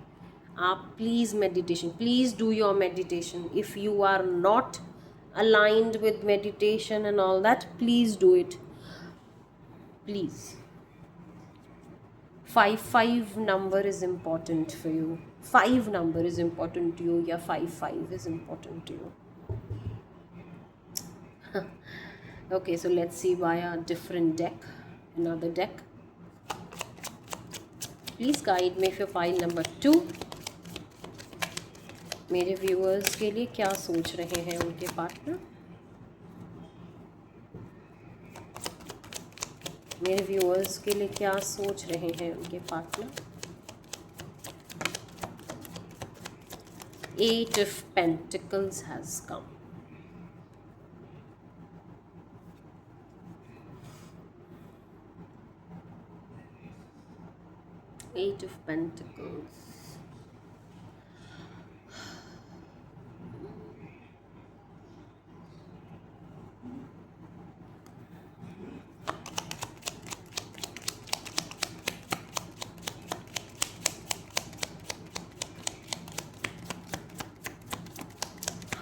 आप please meditation, please do your meditation. If you are not aligned with meditation and all that, please do it, please. 5 number is important for you, 5 number is important to you, या 5 is important to you. Okay, so let's see via a different deck, another deck. Please guide me for pile number 2. मेरे viewers के लिए क्या सोच रहे हैं उनके partner, मेरे व्यूअर्स के लिए क्या सोच रहे हैं उनके partner. 8 of Pentacles has come. Eight of Pentacles.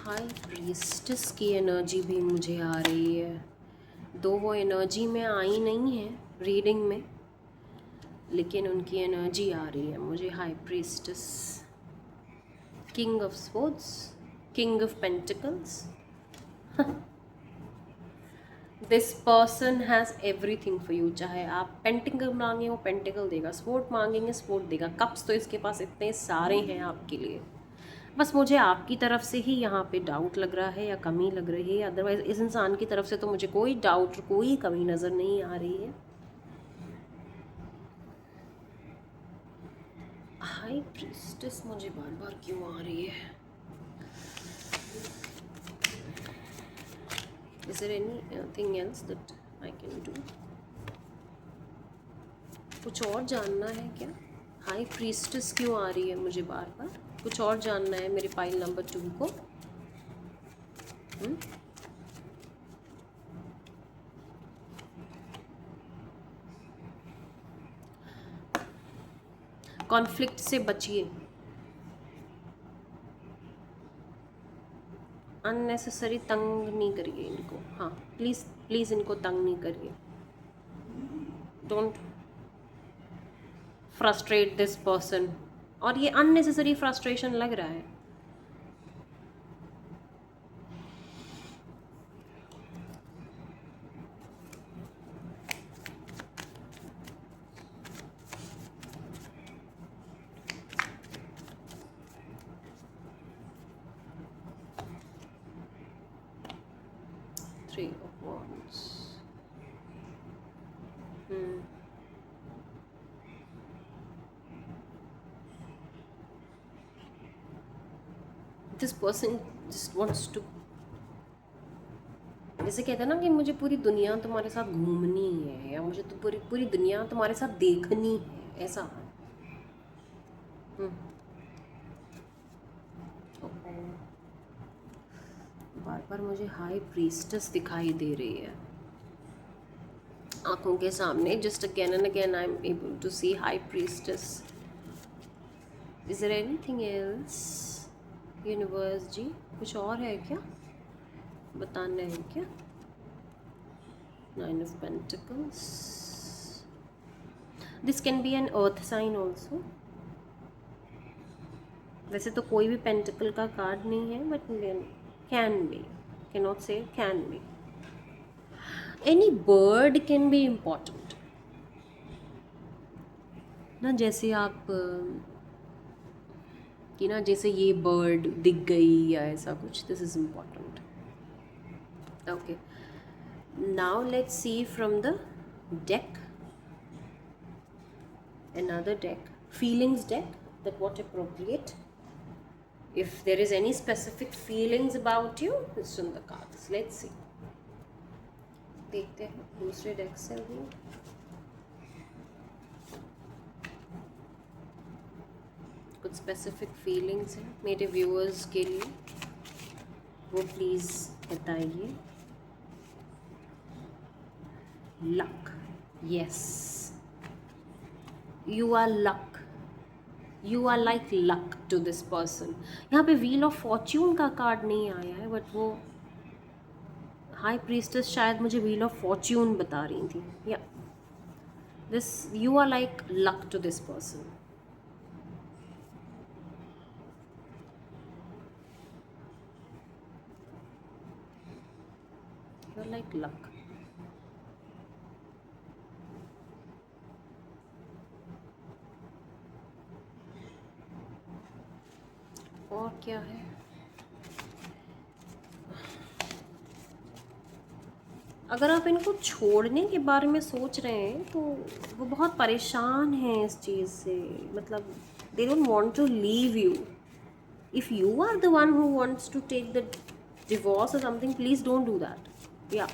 High priestess की एनर्जी भी मुझे आ रही है, दो वो एनर्जी में आई नहीं है रीडिंग में, लेकिन उनकी एनर्जी आ रही है मुझे। High priestess, king of swords, king of pentacles. This person has everything for you. चाहे आप पेंटिकल मांगे हो, पेंटिकल देगा, स्वॉर्ड मांगेंगे, स्वॉर्ड देगा, कप्स तो इसके पास इतने सारे हैं आपके लिए। बस मुझे आपकी तरफ से ही यहाँ पे डाउट लग रहा है या कमी लग रही है, अदरवाइज़ इस इंसान की तरफ से तो मुझे कोई डाउट, कोई कमी नज़र नहीं आ रही है। हाई प्रीस्टेस मुझे बार बार क्यों आ रही है? Is there anything else that I can do? कुछ और जानना है क्या? हाई प्रीस्टेस क्यों आ रही है मुझे बार बार? कुछ और जानना है मेरे पाइल नंबर 2 को? कॉन्फ्लिक्ट से बचिए, अननेसेसरी तंग नहीं करिए इनको। हाँ प्लीज़ प्लीज़ इनको तंग नहीं करिए। Don't frustrate this person. और ये अननेसेसरी फ्रस्ट्रेशन लग रहा है। Three of Wands. This person just wants to जैसे कहते हैं ना कि मुझे पूरी दुनिया तुम्हारे साथ घूमनी है, या मुझे तो पूरी पूरी दुनिया तुम्हारे साथ देखनी है, ऐसा। हम्म। बार बार मुझे हाई प्रीस्टेस दिखाई दे रही है आंखों के सामने. Just again and again I am able to see high priestess. Is there anything else universe ji? कुछ और है क्या, बताना है क्या? Nine of pentacles. This can be an earth sign also. वैसे तो कोई भी पेंटिकल का कार्ड नहीं है, but can be, can not say can be. Any bird can be important ना, जैसे आप कि ना, जैसे ये बर्ड दिख गई या ऐसा कुछ. This is important. Okay, now let's see from the deck, another deck, feelings deck, that what appropriate. If there is any specific feelings about you, it's on the cards. Let's see. देखते हैं दूसरे deck से भी. कुछ specific feelings हैं मेरे viewers के लिए, वो please बताइए. Luck. Yes. You are luck. You are like luck to this person. यहाँ पे व्हील ऑफ फॉर्च्यून का कार्ड नहीं आया है, बट वो हाई प्रीस्टेस शायद मुझे व्हील ऑफ फॉर्च्यून बता रही थी. या this, you are like luck to this person. You are like luck. और क्या है? अगर आप इनको छोड़ने के बारे में सोच रहे हैं तो वो बहुत परेशान हैं इस चीज़ से. मतलब they don't want to leave you. If you are the one who wants to take the divorce or something, please don't do that. या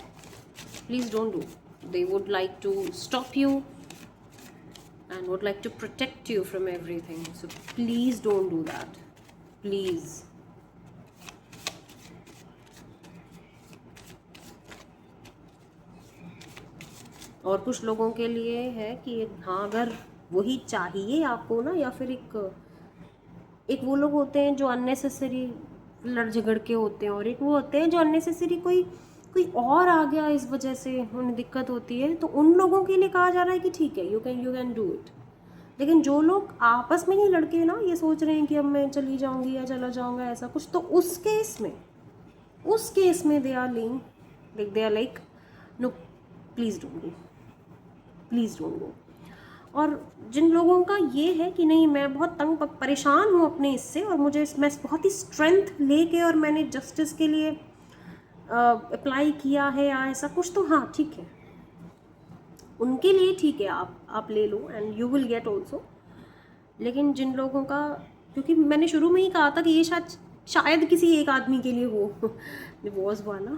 please don't do. They would like to stop you and would like to protect you from everything. So please don't do that. Please. और कुछ लोगों के लिए है कि हाँ, अगर वही चाहिए आपको ना, या फिर एक वो लोग होते हैं जो अननेसेसरी लड़ झगड़ के होते हैं, और एक वो होते हैं जो अननेसेसरी कोई और आ गया, इस वजह से उन्हें दिक्कत होती है. तो उन लोगों के लिए कहा जा रहा है कि ठीक है, यू कैन डू इट. लेकिन जो लोग आपस में ही लड़के ना ये सोच रहे हैं कि अब मैं चली जाऊंगी या चला जाऊंगा ऐसा कुछ, तो उस केस में they are like no, please don't go, please don't go. और जिन लोगों का ये है कि नहीं, मैं बहुत परेशान हूँ अपने इससे, और मैं बहुत ही स्ट्रेंथ लेके और मैंने जस्टिस के लिए अप्लाई किया है या ऐसा कुछ, तो हाँ ठीक है, उनके लिए ठीक है, आप ले लो and you will get also. लेकिन जिन लोगों का, क्योंकि मैंने शुरू में ही कहा था कि ये शायद किसी एक आदमी के लिए हो डिवोर्स वाला,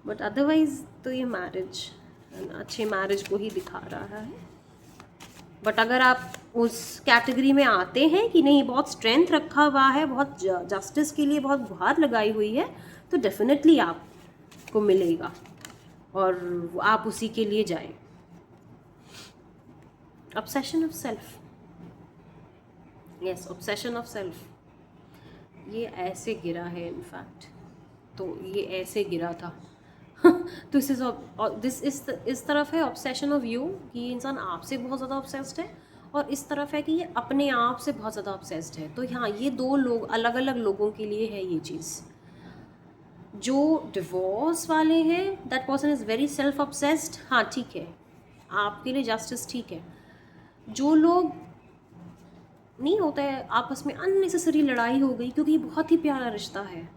बट अदरवाइज तो ये मैरिज, अच्छे मैरिज को ही दिखा रहा है. बट अगर आप उस कैटेगरी में आते हैं कि नहीं, बहुत स्ट्रेंथ रखा हुआ है, बहुत जस्टिस के लिए बहुत गुहार लगाई हुई है, तो डेफिनेटली आपको मिलेगा और आप उसी के लिए जाएं. Obsession of self. Yes, obsession of self. ये ऐसे गिरा है इनफैक्ट, तो ये ऐसे गिरा था तो इस तरफ है ऑब्सेशन ऑफ यू, कि ये इंसान आपसे बहुत ज़्यादा ऑब्सेस्ड है, और इस तरफ है कि ये अपने आप से बहुत ज़्यादा ऑब्सेस्ड है. तो हाँ, ये दो लोग, अलग अलग लोगों के लिए है ये चीज़. जो डिवोर्स वाले हैं, that person is very self obsessed. हाँ ठीक है, आपके लिए जस्टिस ठीक है. जो लोग नहीं होता है, आपस में अननेसेसरी लड़ाई हो गई, क्योंकि ये बहुत ही प्यारा रिश्ता है,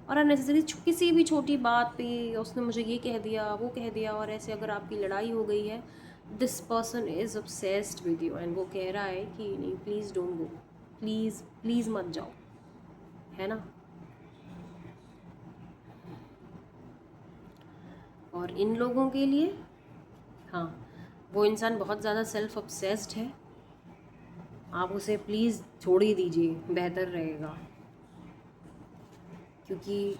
और अननेसेसरी किसी भी छोटी बात पे उसने मुझे ये कह दिया, वो कह दिया, और ऐसे अगर आपकी लड़ाई हो गई है, this person is obsessed with you, and वो कह रहा है कि नहीं, प्लीज़ डोंट गो, प्लीज़ मत जाओ, है ना. और इन लोगों के लिए, हाँ, वो इंसान बहुत ज़्यादा सेल्फ ऑब्सेस्ड है, आप उसे प्लीज़ छोड़ ही दीजिए, बेहतर रहेगा। क्योंकि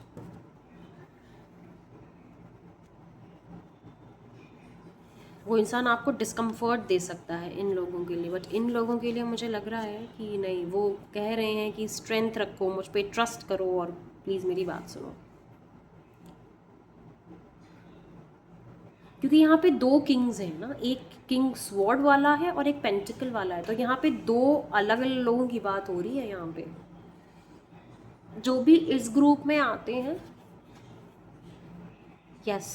वो इंसान आपको डिस्कम्फर्ट दे सकता है इन लोगों के लिए, बट इन लोगों के लिए मुझे लग रहा है कि नहीं, वो कह रहे हैं कि स्ट्रेंथ रखो, मुझ पे ट्रस्ट करो और प्लीज़ मेरी बात सुनो। क्योंकि यहाँ पे दो किंग्स हैं ना, एक किंग स्वॉर्ड वाला है और एक पेंटिकल वाला है, तो यहाँ पे दो अलग अलग लोगों की बात हो रही है। यहाँ पे जो भी इस ग्रुप में आते हैं, yes,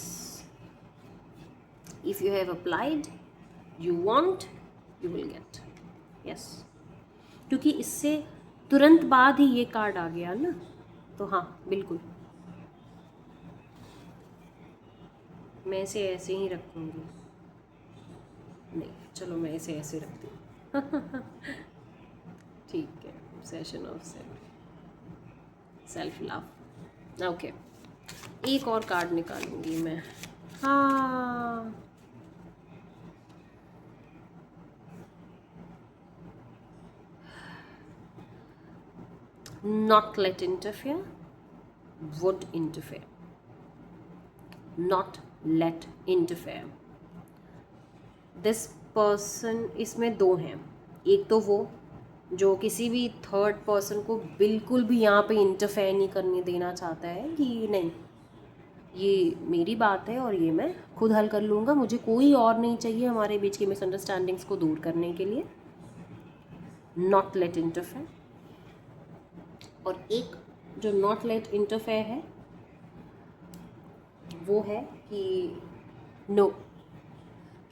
if you have applied, you want, you will gate, yes. क्योंकि इससे तुरंत बाद ही ये कार्ड आ गया ना, तो हाँ बिल्कुल, मैं इसे ऐसे ही रखूँगी। नहीं, चलो मैं इसे ऐसे रखती हूँ। ठीक है, session of self love, okay. एक और कार्ड निकालूंगी मैं, हाँ, not let interfere, would interfere, not let interfere। This person, इसमें दो हैं, एक तो वो जो किसी भी थर्ड पर्सन को बिल्कुल भी यहाँ पे इंटरफेयर नहीं करने देना चाहता है कि नहीं, ये मेरी बात है और ये मैं खुद हल कर लूँगा, मुझे कोई और नहीं चाहिए हमारे बीच की मिसअंडरस्टैंडिंग्स को दूर करने के लिए, नॉट लेट इंटरफेयर। और एक जो नॉट लेट इंटरफेयर है वो है कि नो,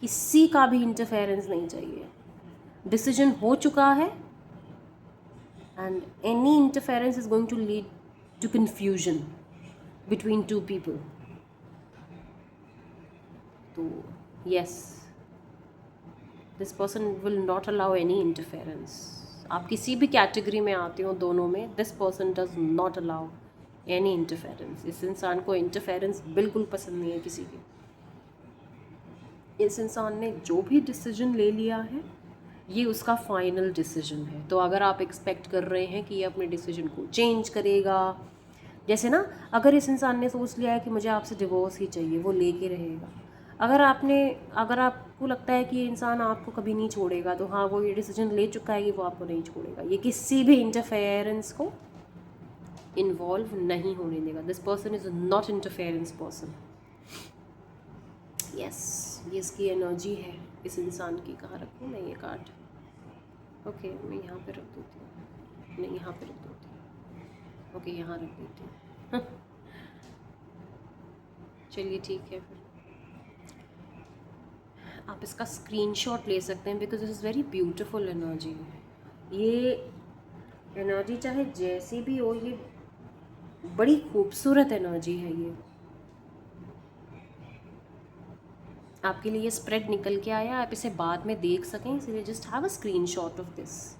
किसी का भी इंटरफेरेंस नहीं चाहिए, डिसीजन हो चुका है and any interference is going to lead to confusion between two people. तो yes, this person will not allow any interference. आप किसी भी कैटेगरी में आते हो दोनों में, this person does not allow any interference. इस इंसान को इंटरफेरेंस बिल्कुल पसंद नहीं है किसी की। इस इंसान ने जो भी डिसीजन ले लिया है ये उसका फाइनल डिसीजन है। तो अगर आप एक्सपेक्ट कर रहे हैं कि ये अपने डिसीजन को चेंज करेगा, जैसे ना, अगर इस इंसान ने सोच लिया है कि मुझे आपसे डिवोर्स ही चाहिए, वो लेके रहेगा। अगर आपको लगता है कि ये इंसान आपको कभी नहीं छोड़ेगा, तो हाँ, वो ये डिसीजन ले चुका है कि वो आपको नहीं छोड़ेगा, ये किसी भी इंटरफेरेंस को इन्वॉल्व नहीं होने देगा। This person is not interference person. Yes, ये इसकी एनर्जी है इस इंसान की। कहाँ रखूँ मैं ये कार्ड? ओके, मैं यहाँ पे रख देती हूँ, नहीं यहाँ पे रख देती हूँ, ओके यहाँ रख देती हूँ। चलिए ठीक है, फिर आप इसका स्क्रीनशॉट ले सकते हैं, because this is very beautiful energy. ये एनर्जी चाहे जैसी भी हो, ये बड़ी खूबसूरत एनर्जी है। ये आपके लिए ये स्प्रेड निकल के आया, आप इसे बाद में देख सकें, इसलिए just have a screenshot of this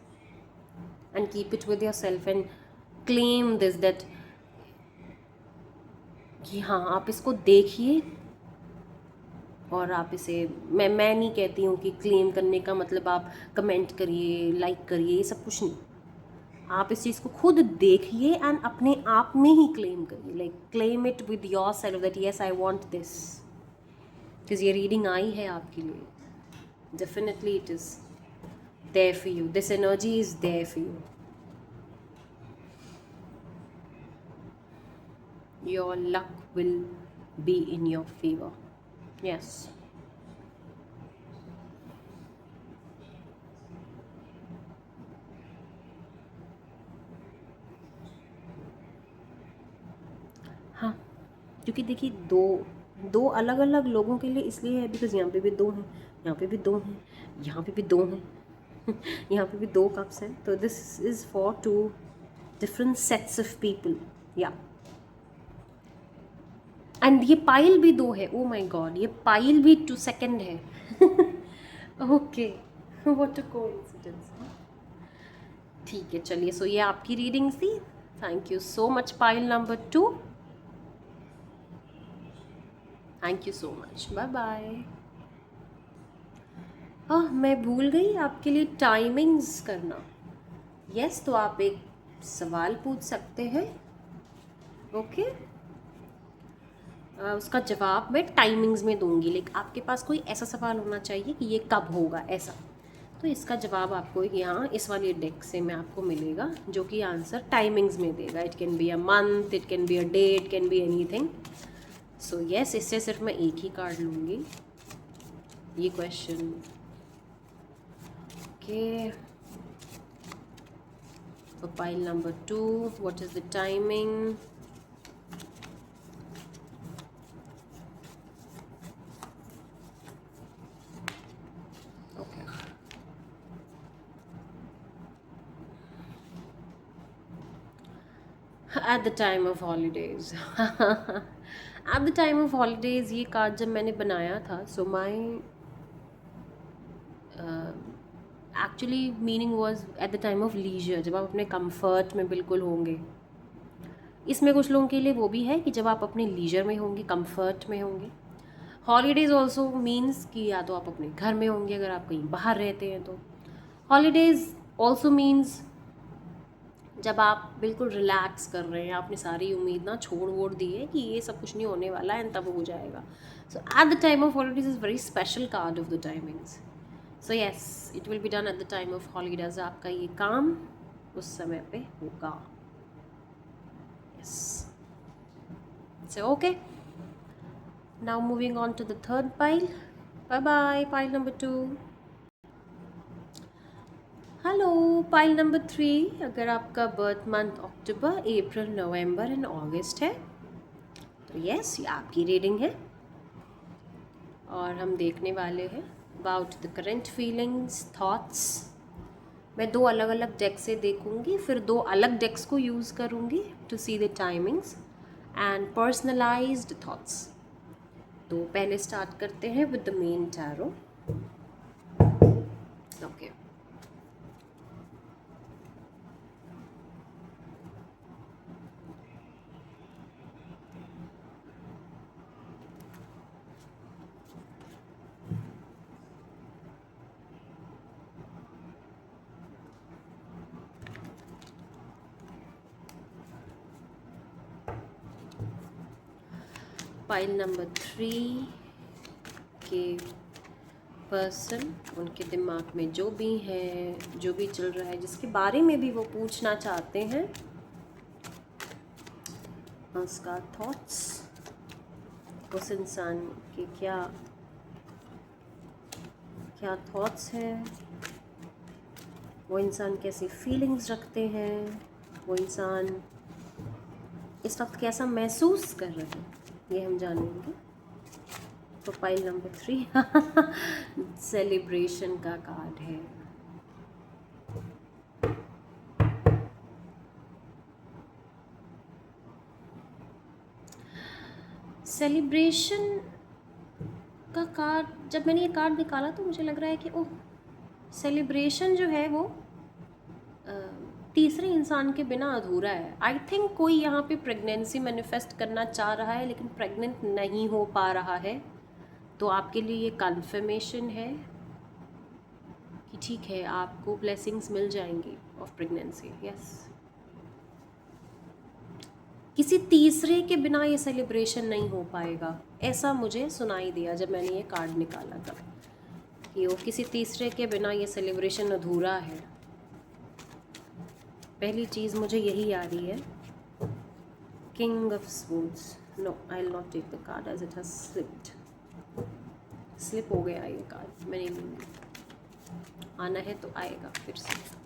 and keep it with your self and claim this, that कि हाँ, आप इसको देखिए और आप इसे, मैं नहीं कहती हूँ कि क्लेम करने का मतलब आप कमेंट करिए, लाइक करिए, ये सब कुछ नहीं। आप इस चीज़ को खुद देखिए एंड अपने आप में ही क्लेम करिए, like claim it with your self that yes I want this. Because ये रीडिंग आई है आपके लिए, definitely it is there for you, this energy is there for you. Your luck will be in your favor. Yes. हाँ, क्योंकि देखिए दो अलग अलग लोगों के लिए इसलिए है बिकॉज यहाँ पे भी दो हैं, यहाँ पे भी दो हैं, यहाँ पे भी दो हैं, यहाँ पे भी दो कप्स हैं। तो this is for two different sets of people, या एंड ये पाइल भी दो है। ओ माय गॉड, ये पाइल भी 2 सेकंड है। Okay, what a coincidence. ठीक है, चलिए, सो ये आपकी रीडिंग्स थी। Thank you so much pile number 2। Thank you so much, bye bye. हाँ, मैं भूल गई आपके लिए टाइमिंग्स करना। यस, तो आप एक सवाल पूछ सकते हैं। ओके, उसका जवाब मैं टाइमिंग्स में दूंगी, लेकिन आपके पास कोई ऐसा सवाल होना चाहिए कि ये कब होगा ऐसा। तो इसका जवाब आपको यहाँ इस वाली डेक से मैं आपको मिलेगा, जो कि आंसर टाइमिंग्स में देगा। It can be a month, it can be a day, it can be anything. So yes, इससे सिर्फ मैं एक ही कार्ड लूँगी ये question. Okay, for pile number 2, what is the timing? Okay, at the time of holidays. At the time of holidays ये card जब मैंने बनाया था, so my actually meaning was at the time of leisure, जब आप अपने comfort में बिल्कुल होंगे। इसमें कुछ लोगों के लिए वो भी है कि जब आप अपने लीजर में होंगे, कंफर्ट में होंगे। हॉलीडेज़ ऑल्सो मीन्स कि या तो आप अपने घर में होंगे अगर आप कहीं बाहर रहते हैं तो। हॉलीडेज़ ऑल्सो मीन्स जब आप बिल्कुल रिलैक्स कर रहे हैं, आपने सारी उम्मीद ना छोड़ वोड़ दी है कि ये सब कुछ नहीं होने वाला है, एंड तब हो जाएगा। So at the time of holidays is very special card of the timings. So yes, it will be done at the time of holidays. आपका ये काम उस समय पे होगा। Yes, so okay, now moving on to the third pile. Bye bye, pile number 2। Hello, pile number 3। अगर आपका birth month October, April, November and August है तो यस, ये आपकी रीडिंग है। और हम देखने वाले हैं about the current feelings, thoughts. मैं 2 अलग अलग डेक से देखूंगी, फिर 2 अलग डेक्स को यूज़ करूंगी to see the timings and personalised thoughts. तो पहले स्टार्ट करते हैं with the main tarot. Okay, pile number 3 के पर्सन, उनके दिमाग में जो भी है, जो भी चल रहा है, जिसके बारे में भी वो पूछना चाहते हैं, उसका थॉट्स, उस इंसान के क्या क्या थॉट्स हैं, वो इंसान कैसी फीलिंग्स रखते हैं, वो इंसान इस वक्त कैसा महसूस कर रहे हैं, ये हम जानेंगे। तो पाइल नंबर 3 सेलिब्रेशन का कार्ड है। सेलिब्रेशन का कार्ड, जब मैंने ये कार्ड निकाला तो मुझे लग रहा है कि ओह, सेलिब्रेशन जो है वो तीसरे इंसान के बिना अधूरा है। आई थिंक कोई यहाँ पे प्रेगनेंसी मैनिफेस्ट करना चाह रहा है लेकिन प्रेग्नेंट नहीं हो पा रहा है, तो आपके लिए ये कन्फर्मेशन है कि ठीक है, आपको ब्लेसिंग्स मिल जाएंगी ऑफ प्रेगनेंसी। यस, किसी तीसरे के बिना ये सेलिब्रेशन नहीं हो पाएगा, ऐसा मुझे सुनाई दिया जब मैंने ये कार्ड निकाला था कि वो किसी तीसरे के बिना ये सेलिब्रेशन अधूरा है। पहली चीज़ मुझे यही आ रही है, king of swords. No, I will not take the card as it has slip हो गया ये कार्ड, मैंने नहीं, आना है तो आएगा फिर से।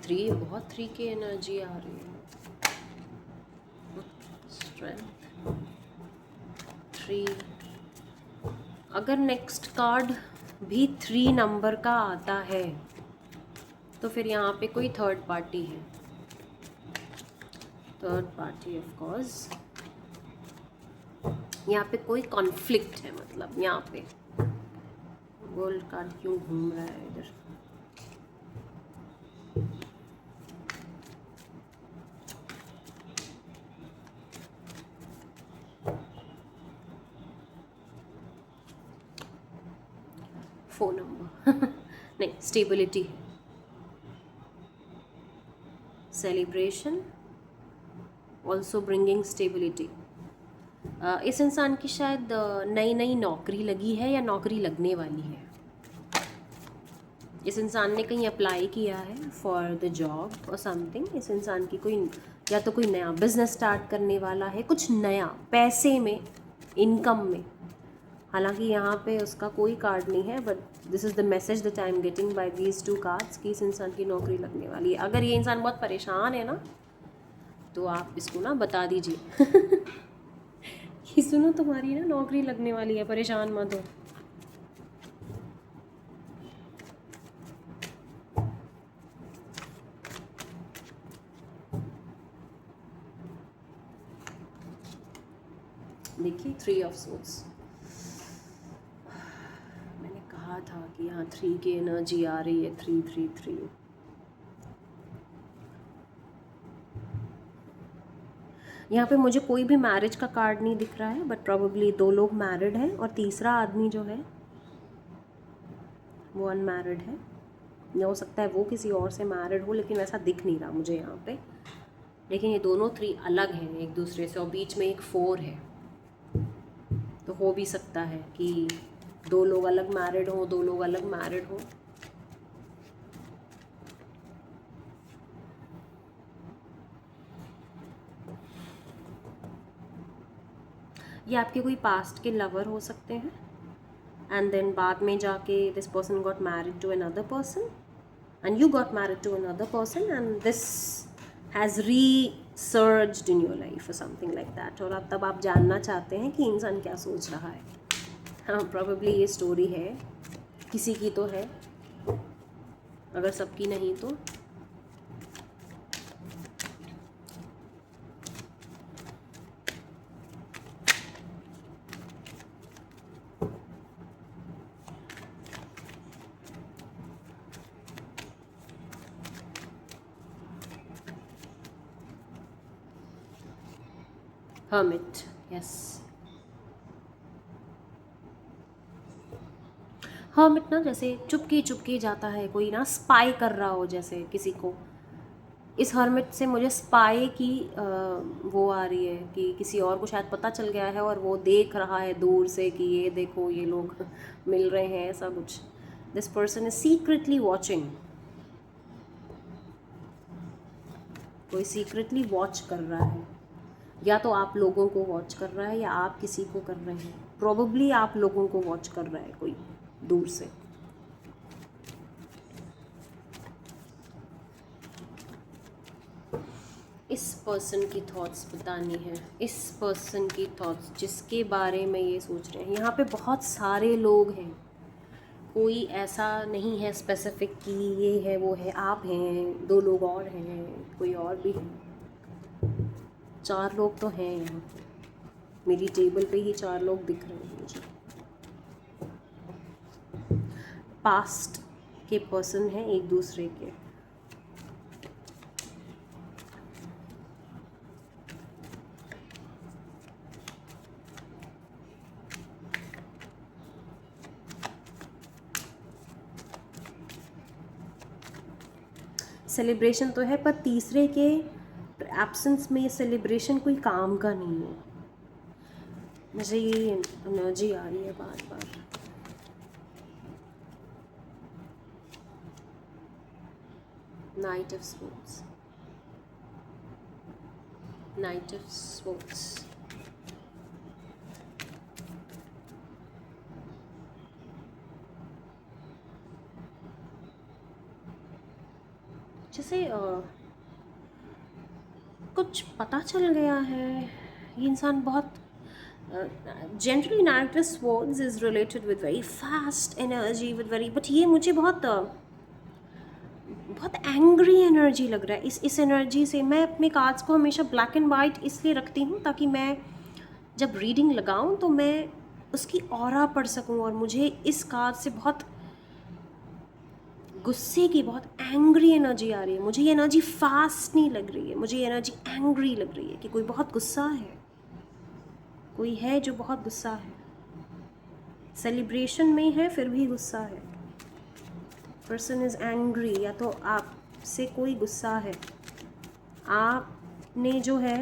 3 बहुत 3 की एनर्जी आ रही है। स्ट्रेंथ 3। अगर नेक्स्ट कार्ड भी 3 नंबर का आता है तो फिर यहाँ पे कोई थर्ड पार्टी है, थर्ड पार्टी ऑफ कोर्स। यहाँ पे कोई कॉन्फ्लिक्ट है, मतलब यहाँ पे गोल्ड कार्ड क्यों घूम रहा है इधर। फोन नंबर नहीं, स्टेबिलिटी है, सेलिब्रेशन, ऑल्सो ब्रिंगिंग स्टेबिलिटी। इस इंसान की शायद नई नई नौकरी लगी है या नौकरी लगने वाली है। इस इंसान ने कहीं अप्लाई किया है फॉर द जॉब और समथिंग। इस इंसान की कोई या तो कोई नया बिजनेस स्टार्ट करने वाला है, कुछ नया पैसे में, इनकम में। हालांकि यहाँ पे उसका कोई कार्ड नहीं है, but this is the message that I am getting by these 2 cards कि इस इंसान की नौकरी लगने वाली है। अगर ये इंसान बहुत परेशान है ना, तो आप इसको ना बता दीजिए कि सुनो तुम्हारी ना नौकरी लगने वाली है, परेशान मत हो। देखिए 3 ऑफ सोर्ड्स, मैंने कहा था कि यहाँ 3 की एनर्जी आ रही है, 333। यहाँ पे मुझे कोई भी मैरिज का कार्ड नहीं दिख रहा है, बट प्रोबेबली 2 लोग मैरिड हैं और तीसरा आदमी जो है वो अनमैरिड है। या हो सकता है वो किसी और से मैरिड हो, लेकिन वैसा दिख नहीं रहा मुझे यहाँ पे। लेकिन ये दोनों 3 अलग हैं एक दूसरे से और बीच में एक 4 है, तो हो भी सकता है कि 2 लोग अलग मैरिड हो, 2 लोग अलग मैरिड हो। ये आपके कोई पास्ट के लवर हो सकते हैं, एंड देन बाद में जाके this person got married to another person and you got married to another person and this has resurged in your life or something like that. और अब तब आप जानना चाहते हैं कि इंसान क्या सोच रहा है। हाँ, प्रोबेबली ये स्टोरी है, किसी की तो है, अगर सबकी नहीं तो। Hermit, yes. हर्मिट ना जैसे चुपके चुपके जाता है, कोई ना स्पाई कर रहा हो जैसे किसी को। इस हर्मिट से मुझे स्पाई की वो आ रही है कि किसी और को शायद पता चल गया है और वो देख रहा है दूर से कि ये देखो ये लोग मिल रहे हैं, ऐसा कुछ। This person is secretly watching, कोई सीक्रेटली वॉच कर रहा है, या तो आप लोगों को वॉच कर रहा है या आप किसी को कर रहे हैं। प्रोबेबली आप लोगों को वॉच कर रहा है कोई दूर से। इस पर्सन की थॉट्स बतानी है, इस पर्सन की थॉट्स जिसके बारे में ये सोच रहे हैं। यहाँ पे बहुत सारे लोग हैं, कोई ऐसा नहीं है स्पेसिफिक कि ये है वो है। आप हैं, 2 लोग और हैं, कोई और भी है, 4 लोग तो हैं यहाँ पे। मेरी टेबल पे ही 4 लोग दिख रहे हैं मुझे। पास्ट के पर्सन हैं एक दूसरे के। सेलिब्रेशन तो है, पर तीसरे के एब्सेंस में ये सेलिब्रेशन कोई काम का नहीं है। मुझे ये एनर्जी आ रही है बार बार। Knight of swords, knight of swords. जैसे कुछ पता चल गया है। ये इंसान बहुत generally knight of swords is related with very fast energy, with very, but ये मुझे बहुत बहुत एंग्री एनर्जी लग रहा है। इस एनर्जी से मैं अपने कार्ड्स को हमेशा ब्लैक एंड वाइट इसलिए रखती हूँ ताकि मैं जब रीडिंग लगाऊँ तो मैं उसकी ऑरा पढ़ सकूँ। और मुझे इस कार्ड से बहुत गुस्से की, बहुत एंग्री एनर्जी आ रही है। मुझे ये एनर्जी फास्ट नहीं लग रही है, मुझे ये एनर्जी एंग्री लग रही है कि कोई बहुत गुस्सा है, कोई है जो बहुत गुस्सा है, सेलिब्रेशन में है फिर भी गुस्सा है। पर्सन इज़ एंग्री, या तो आपसे कोई गुस्सा है, आपने जो है,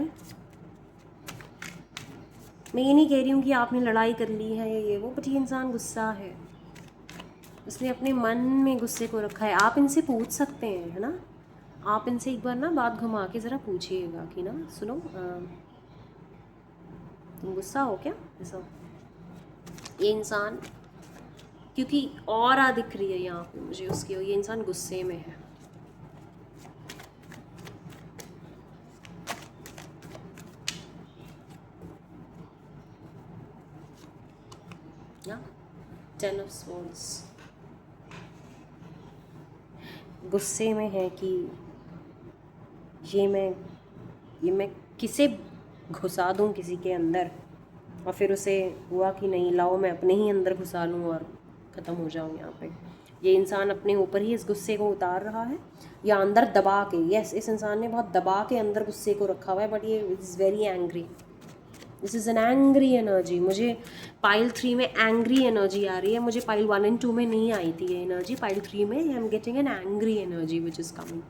मैं ये नहीं कह रही हूँ कि आपने लड़ाई कर ली है या ये वो, बट ये इंसान गुस्सा है, उसने अपने मन में गुस्से को रखा है। आप इनसे पूछ सकते हैं, है ना, आप इनसे एक बार ना बात घुमा के ज़रा पूछिएगा कि ना सुनो तुम गुस्सा हो क्या, ऐसा। ये इंसान, क्योंकि ऑरा दिख रही है यहाँ पे मुझे उसकी, और ये इंसान गुस्से में है। या 10 ऑफ स्वॉर्ड्स, गुस्से में है कि ये मैं किसे घुसा दूँ किसी के अंदर, और फिर उसे हुआ कि नहीं लाओ मैं अपने ही अंदर घुसा लूँ और ख़त्म हो जाऊँ यहाँ पे। ये इंसान अपने ऊपर ही इस गुस्से को उतार रहा है, या अंदर दबा के। यस, इस इंसान ने बहुत दबा के अंदर गुस्से को रखा हुआ है, बट ये is very angry. This is an angry energy. मुझे पाइल 3 में एंग्री एनर्जी आ रही है, मुझे पाइल 1 एंड 2 में नहीं आई थी ये एनर्जी। पाइल 3 में I am getting an angry energy which is coming.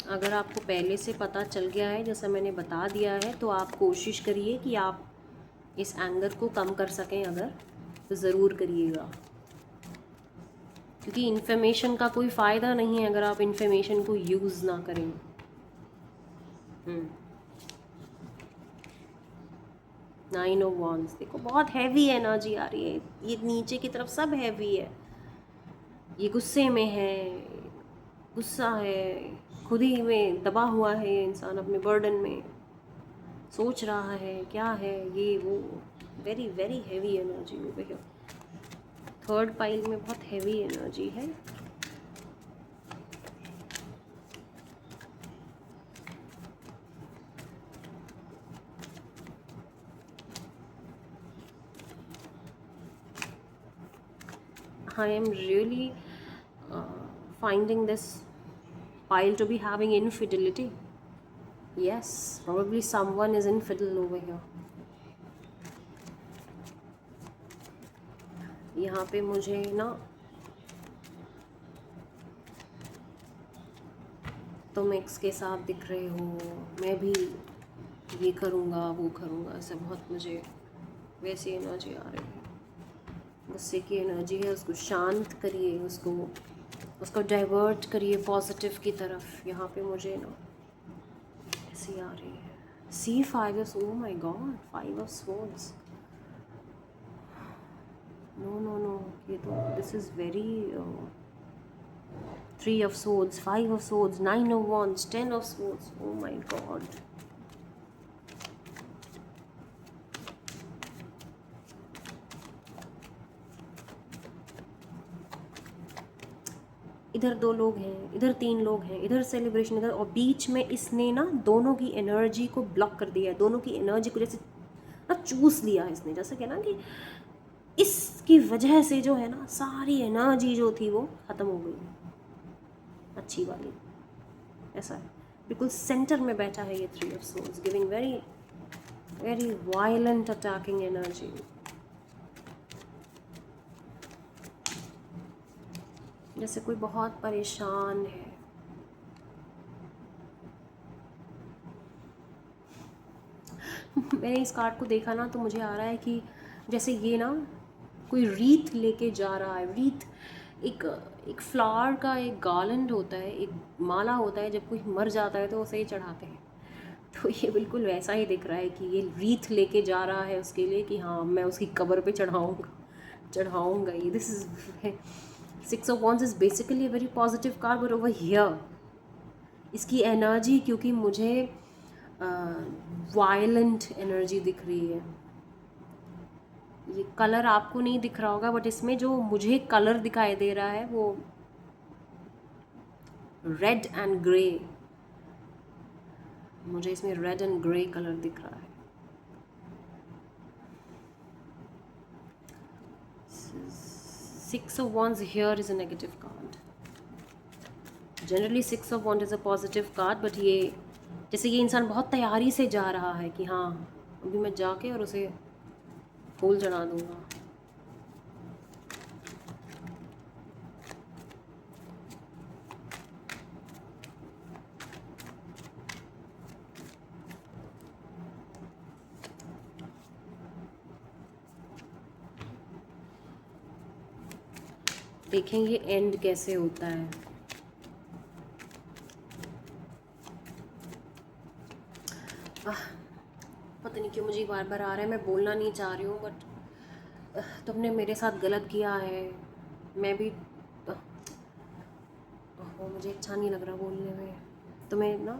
अगर आपको पहले से पता चल गया है, जैसा मैंने बता दिया है, तो आप कोशिश करिए कि आप इस एंगर को कम कर सकें। अगर तो ज़रूर करिएगा, क्योंकि इन्फॉर्मेशन का कोई फ़ायदा नहीं है अगर आप इन्फॉर्मेशन को यूज़ ना करें। 9 ऑफ वॉन्ड्स, देखो बहुत हैवी एनर्जी आ रही है, ये नीचे की तरफ सब हैवी है। ये गुस्से में है, गुस्सा है, खुद ही में दबा हुआ है ये इंसान, अपने बर्डन में सोच रहा है क्या है ये वो। Very very heavy energy over here. Third pile में बहुत हैवी एनर्जी है। I am really finding this pile to be having infidelity. Yes, probably someone is infidel over here. यहाँ पे मुझे ना तुम एक्स के साथ दिख रहे हो, मैं भी ये करूँगा वो करूँगा, ऐसा बहुत मुझे वैसी एनर्जी आ रही है। गुस्से की एनर्जी है, उसको शांत करिए, उसको डाइवर्ट करिए पॉजिटिव की तरफ। यहाँ पे मुझे ना ऐसी आ रही है। C5 of, oh my god, 5 of swords. No, ये तो this is very 3 of swords, 5 of swords, 9 of wands, 10 of swords, oh my god. इधर 2 लोग हैं, इधर 3 लोग हैं, इधर सेलिब्रेशन, इधर, और बीच में इसने ना दोनों की एनर्जी को ब्लॉक कर दिया है। दोनों की एनर्जी को जैसे ना चूस लिया है इसने, जैसे कि ना कि इसकी वजह से जो है ना सारी एनर्जी जो थी वो ख़त्म हो गई अच्छी वाली। ऐसा है, बिल्कुल सेंटर में बैठा है ये 3 of swords, giving very very violent attacking energy. जैसे कोई बहुत परेशान है। मैंने इस कार्ड को देखा ना तो मुझे आ रहा है कि जैसे ये ना कोई रीत लेके जा रहा है। रीत एक फ्लावर का एक गार्लैंड होता है, एक माला होता है, जब कोई मर जाता है तो उसे ही चढ़ाते हैं। तो ये बिल्कुल वैसा ही दिख रहा है कि ये रीत लेके जा रहा है उसके लिए कि हाँ मैं उसकी कब्र पे चढ़ाऊँगा ये। This is 6 of wands is basically a very positive card, but over here इसकी एनर्जी, क्योंकि मुझे वायलेंट एनर्जी दिख रही है। ये कलर आपको नहीं दिख रहा होगा, बट इसमें जो मुझे कलर दिखाई दे रहा है वो रेड एंड ग्रे, मुझे इसमें रेड एंड ग्रे कलर दिख रहा है। Six of Wands here is a negative card. Generally Six of Wands is a positive card, but ये जैसे ये इंसान बहुत तैयारी से जा रहा है कि हाँ अभी मैं जाके और उसे फूल चढ़ा दूंगा। देखेंगे एंड कैसे होता है। पता नहीं क्यों मुझे बार बार आ रहा है, मैं बोलना नहीं चाह रही हूँ, बट तुमने मेरे साथ गलत किया है, मैं भी वो मुझे अच्छा नहीं लग रहा बोलने में। तुम्हें ना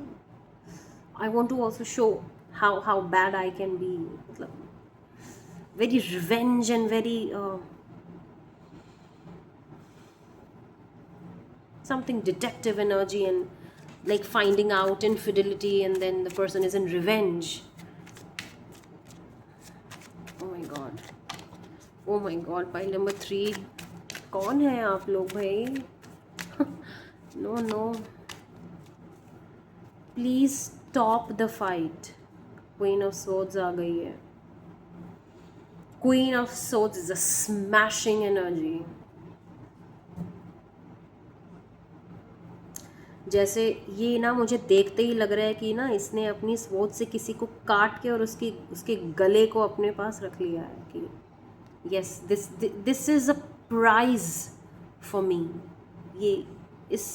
I want to also show how bad I can be, मतलब very revenge and very something detective energy, and like finding out infidelity and then the person is in revenge. Oh my god, oh my god, pile number 3, कौन है आप लोग भाई? No no, please stop the fight. Queen of Swords आ गई है। Queen of Swords is a smashing energy. जैसे ये ना मुझे देखते ही लग रहा है कि ना इसने अपनी स्वॉर्ड से किसी को काट के और उसके गले को अपने पास रख लिया है कि yes this is a prize for me. ये इस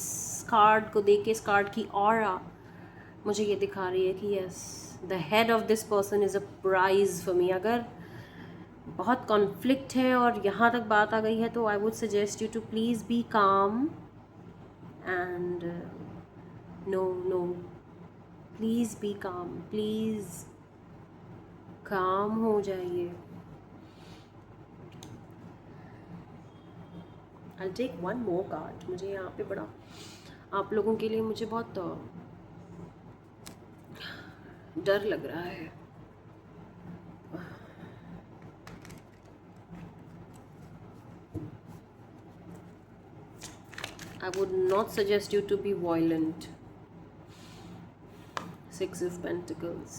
कार्ड को देख के, इस कार्ड की ऑरा मुझे ये दिखा रही है कि yes the head of this person is a prize for me. अगर बहुत कॉन्फ्लिक्ट है और यहाँ तक बात आ गई है तो I would suggest you to please be calm and no, please be calm, please calm हो जाइए। I'll take one more card। मुझे यहाँ पे बड़ा आप लोगों के लिए मुझे बहुत डर लग रहा है। I would not suggest you to be violent. Six of Pentacles,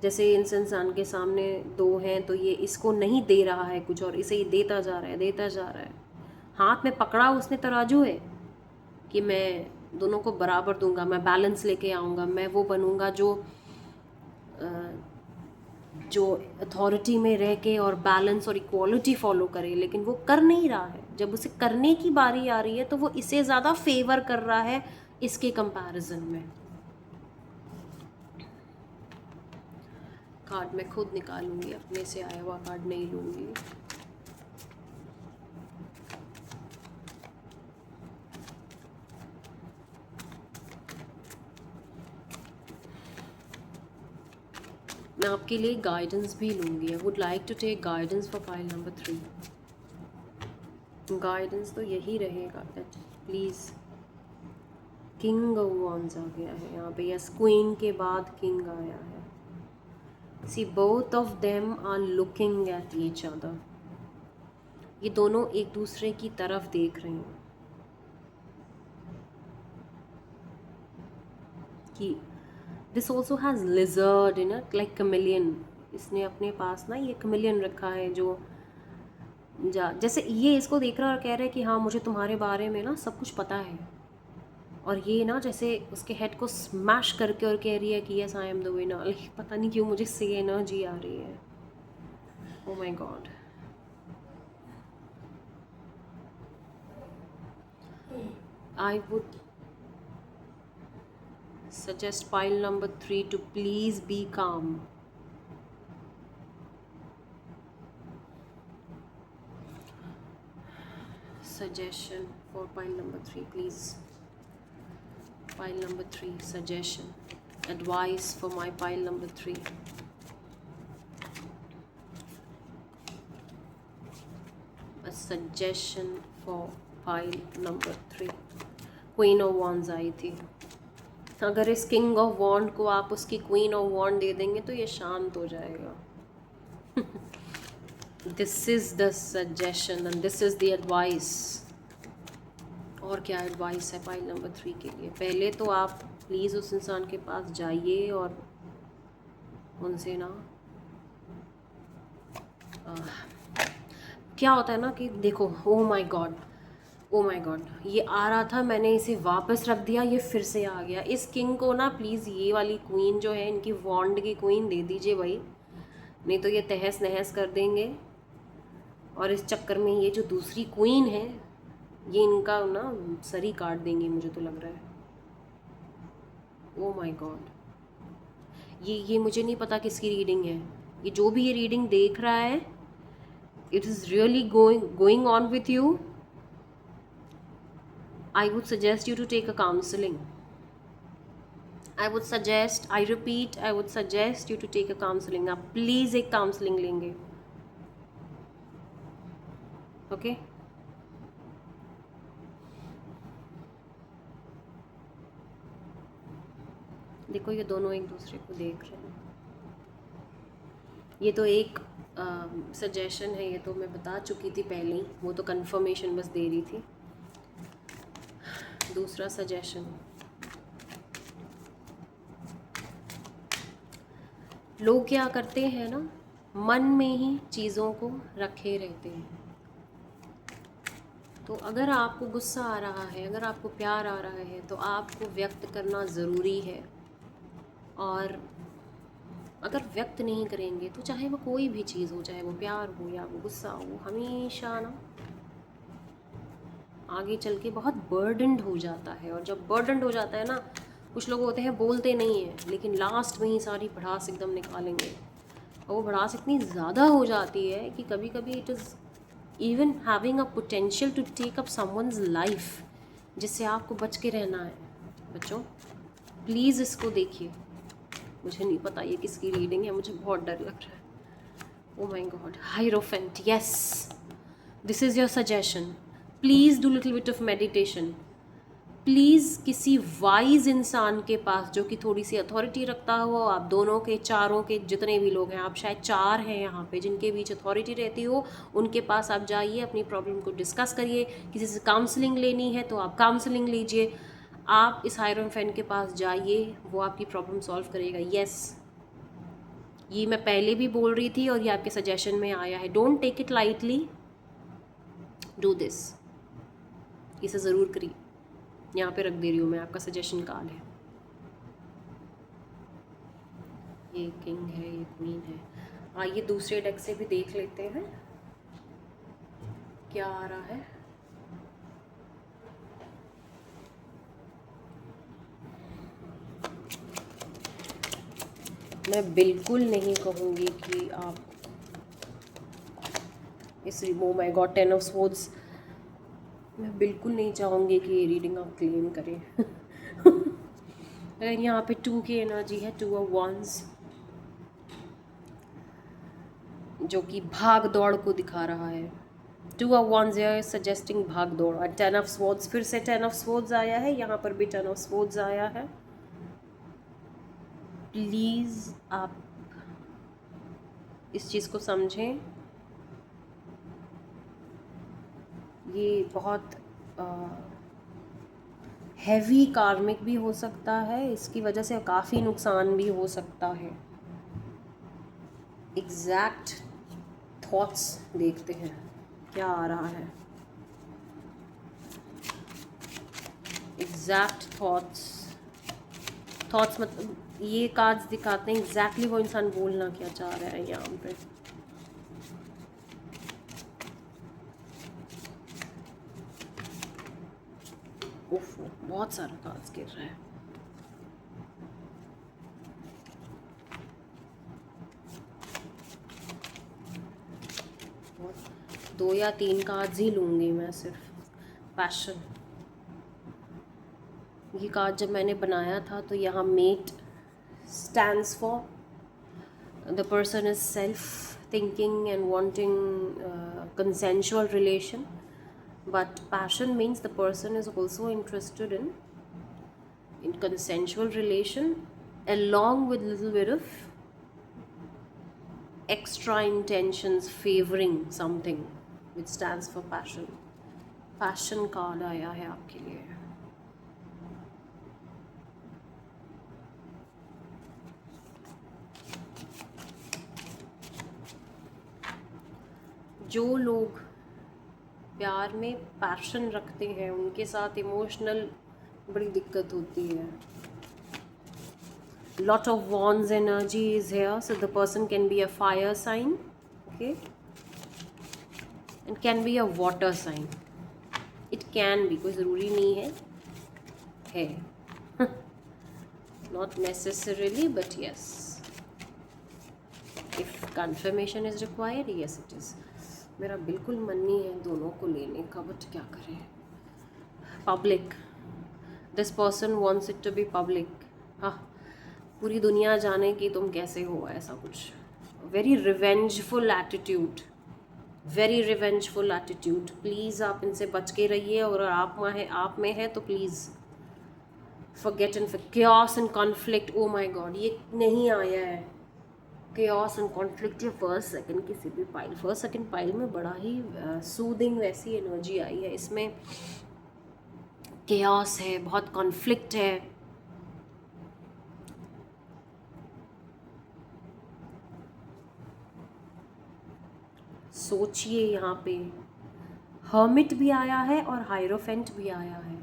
जैसे इस इंसान के सामने 2 हैं तो ये इसको नहीं दे रहा है कुछ और इसे ये देता जा रहा है, देता जा रहा है। हाथ में पकड़ा उसने तराजू है कि मैं दोनों को बराबर दूंगा, मैं बैलेंस लेके आऊँगा, मैं वो बनूंगा जो अथॉरिटी में रह के और बैलेंस और इक्वालिटी फॉलो करे, लेकिन वो कर नहीं रहा है। जब उसे करने की बारी आ रही है तो वो इसे ज़्यादा फेवर कर रहा है इसके कंपैरिजन में। कार्ड मैं खुद निकालूंगी, अपने से आया हुआ कार्ड नहीं लूंगी। मैं आपके लिए गाइडेंस भी लूंगी। I would like to take guidance for file number 3। Guidance तो यही रहेगा that please king of wands आ गया है यहाँ पे, यस क्वीन के बाद किंग आया है। See both of them are looking at each other, ये दोनों एक दूसरे की तरफ देख रहे हैं कि this also has lizard in like chameleon. इसने अपने पास ना ये कैमेलियन रखा है जो जैसे ये इसको देख रहा है और कह रहा है कि हाँ मुझे तुम्हारे बारे में ना सब कुछ पता है, और ये ना जैसे उसके हेड को स्मैश करके और कह रही है कि yes I am the winner. पता नहीं क्यों मुझे से एनर्जी आ रही है। ओह my God, I would suggest pile number 3 to please be calm. Suggestion for pile number 3, please. Pile number 3, suggestion. Advice for my pile number 3. A suggestion for pile number 3. Queen of Wands आई थी. अगर इस king of वॉन्ड को आप उसकी queen of वॉन्ड दे देंगे तो ये शांत हो जाएगा. This is the suggestion and this is the advice. और क्या एडवाइस है पाइल नंबर 3 के लिए? पहले तो आप प्लीज़ उस इंसान के पास जाइए और उनसे ना क्या होता है ना कि देखो, ओ माय गॉड, ये आ रहा था, मैंने इसे वापस रख दिया, ये फिर से आ गया. इस किंग को ना प्लीज़ ये वाली क्वीन जो है, इनकी वॉन्ड की क्वीन दे दीजिए भाई, नहीं तो ये तहस नहस कर देंगे. और इस चक्कर में ये जो दूसरी क्वीन है, ये इनका ना सर ही काट देंगी, मुझे तो लग रहा है. ओ माय गॉड, ये मुझे नहीं पता किसकी रीडिंग है. ये जो भी ये रीडिंग देख रहा है, it is really going on with you. I would suggest you to take a counseling. I would suggest you to take a counseling. आप प्लीज़ एक काउंसलिंग लेंगे, ओके? देखो, ये दोनों एक दूसरे को देख रहे हैं. ये तो एक सजेशन है, ये तो मैं बता चुकी थी पहले ही, वो तो कंफर्मेशन बस दे रही थी. दूसरा सजेशन, लोग क्या करते हैं ना, मन में ही चीज़ों को रखे रहते हैं. तो अगर आपको गुस्सा आ रहा है, अगर आपको प्यार आ रहा है, तो आपको व्यक्त करना ज़रूरी है. और अगर व्यक्त नहीं करेंगे तो चाहे वो कोई भी चीज़ हो, चाहे वो प्यार हो या वो गुस्सा हो, हमेशा ना आगे चल के बहुत बर्डनड हो जाता है. और जब बर्डनड हो जाता है ना, कुछ लोग होते हैं बोलते नहीं हैं, लेकिन लास्ट में ही सारी भड़ास एकदम निकालेंगे. और वो भड़ास इतनी ज़्यादा हो जाती है कि कभी कभी it is even having a potential to take up someone's life, जिससे आपको बच के रहना है. बच्चों प्लीज़ इसको देखिए. मुझे नहीं पता ये किसकी रीडिंग है, मुझे बहुत डर लग रहा है. Oh my God, hierophant, yes, this is your suggestion. Please do little bit of meditation. Please किसी वाइज इंसान के पास, जो कि थोड़ी सी अथॉरिटी रखता हो, आप दोनों के, चारों के, जितने भी लोग हैं, आप शायद 4 हैं यहाँ पे जिनके बीच अथॉरिटी रहती हो, उनके पास आप जाइए, अपनी प्रॉब्लम को डिस्कस करिए. किसी से काउंसलिंग लेनी है तो आप काउंसलिंग लीजिए. आप इस हायरोफेंट के पास जाइए, वो आपकी प्रॉब्लम सॉल्व करेगा. यस, ये मैं पहले भी बोल रही थी और ये आपके सजेशन में आया है. Don't take it lightly, do this. इसे ज़रूर करिए. यहाँ पे रख दे रही हूँ मैं, आपका सजेशन कार्ड है. ये किंग है, ये क्वीन है. आइए दूसरे डेक से भी देख लेते हैं क्या आ रहा है. मैं बिल्कुल नहीं कहूँगी कि आप इस ओ माय गॉड, 10 ऑफ स्वॉर्ड्स, मैं बिल्कुल नहीं चाहूँगी कि ये रीडिंग आप क्लेम करें. अगर यहाँ पे 2 की एनर्जी है, 2 ऑफ वॉन्ड्स, जो कि भाग दौड़ को दिखा रहा है. 2 ऑफ वॉन्ड्स है सजेस्टिंग भाग दौड़. और 10 ऑफ स्वॉर्ड्स, फिर से 10 ऑफ स्वॉर्ड्स आया है, यहाँ पर भी 10 ऑफ स्वॉर्ड्स आया है. प्लीज़ आप इस चीज़ को समझें. ये बहुत हैवी कार्मिक भी हो सकता है, इसकी वजह से काफ़ी नुकसान भी हो सकता है. एग्जैक्ट थॉट्स देखते हैं क्या आ रहा है. एग्जैक्ट थॉट्स मतलब ये कार्ड्स दिखाते हैं एग्जैक्टली वो इंसान बोलना क्या चाह रहा है यहाँ पे. उफ, बहुत सारा कार्ड्स गिर रहा है. बहुत 2 या 3 कार्ड्स ही लूँगी मैं सिर्फ. पैशन, ये कार्ड जब मैंने बनाया था तो यहाँ met stands for. The person is self-thinking and wanting consensual relation, but passion means the person is also interested in consensual relation along with little bit of extra intentions favoring something, which stands for passion. Passion card आया है आपके लिए. जो लोग प्यार में passion रखते हैं उनके साथ इमोशनल बड़ी दिक्कत होती है. Lot of wands energy is here, so the person can be a fire sign, okay, and can be a water sign. It can be, कोई ज़रूरी नहीं है not necessarily, but yes, if confirmation is required, yes it is. मेरा बिल्कुल मन नहीं है दोनों को लेने का, बट क्या करें. Public, this person wants it to be public. हाँ, पूरी दुनिया जाने कि तुम कैसे हो, ऐसा कुछ. Very revengeful attitude, very revengeful attitude. Please आप इनसे बच के रहिए, और आप में है तो please forget and chaos and conflict. O my god, ये नहीं आया है chaos एंड कॉन्फ्लिक्ट. ये फर्स्ट सेकंड किसी भी पाइल, फर्स्ट सेकंड पाइल में बड़ा ही सूदिंग वैसी एनर्जी आई है. इसमें chaos है, बहुत कॉन्फ्लिक्ट है. सोचिए, यहाँ पे हर्मिट भी आया है और हायरोफेंट भी आया है.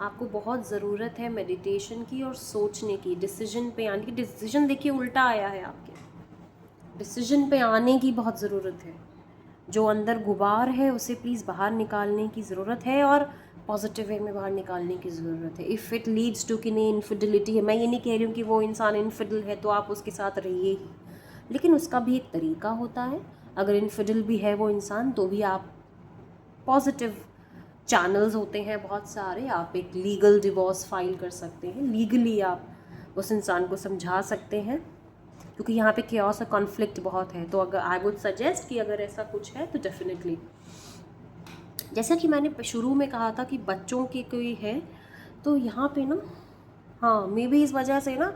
आपको बहुत ज़रूरत है मेडिटेशन की और सोचने की, डिसीजन पे आने की. डिसीजन देखिए उल्टा आया है आपके. डिसीजन पे आने की बहुत ज़रूरत है. जो अंदर गुबार है उसे प्लीज़ बाहर निकालने की ज़रूरत है, और पॉजिटिव वे में बाहर निकालने की ज़रूरत है. इफ़ इट लीड्स टू कि नहीं इनफिडिलिटी है, मैं ये नहीं कह रही हूँ कि वो इंसान इनफिडल है तो आप उसके साथ रहिए ही, लेकिन उसका भी एक तरीका होता है. अगर इनफिडल भी है वो इंसान तो भी आप पॉजिटिव चैनल्स होते हैं बहुत सारे. आप एक लीगल डिवोर्स फाइल कर सकते हैं, लीगली आप उस इंसान को समझा सकते हैं, क्योंकि यहाँ पे chaos और कॉन्फ्लिक्ट बहुत है. तो अगर आई वुड सजेस्ट कि अगर ऐसा कुछ है तो डेफिनेटली, जैसा कि मैंने शुरू में कहा था कि बच्चों की कोई है, तो यहाँ पे ना, हाँ, मे बी इस वजह से ना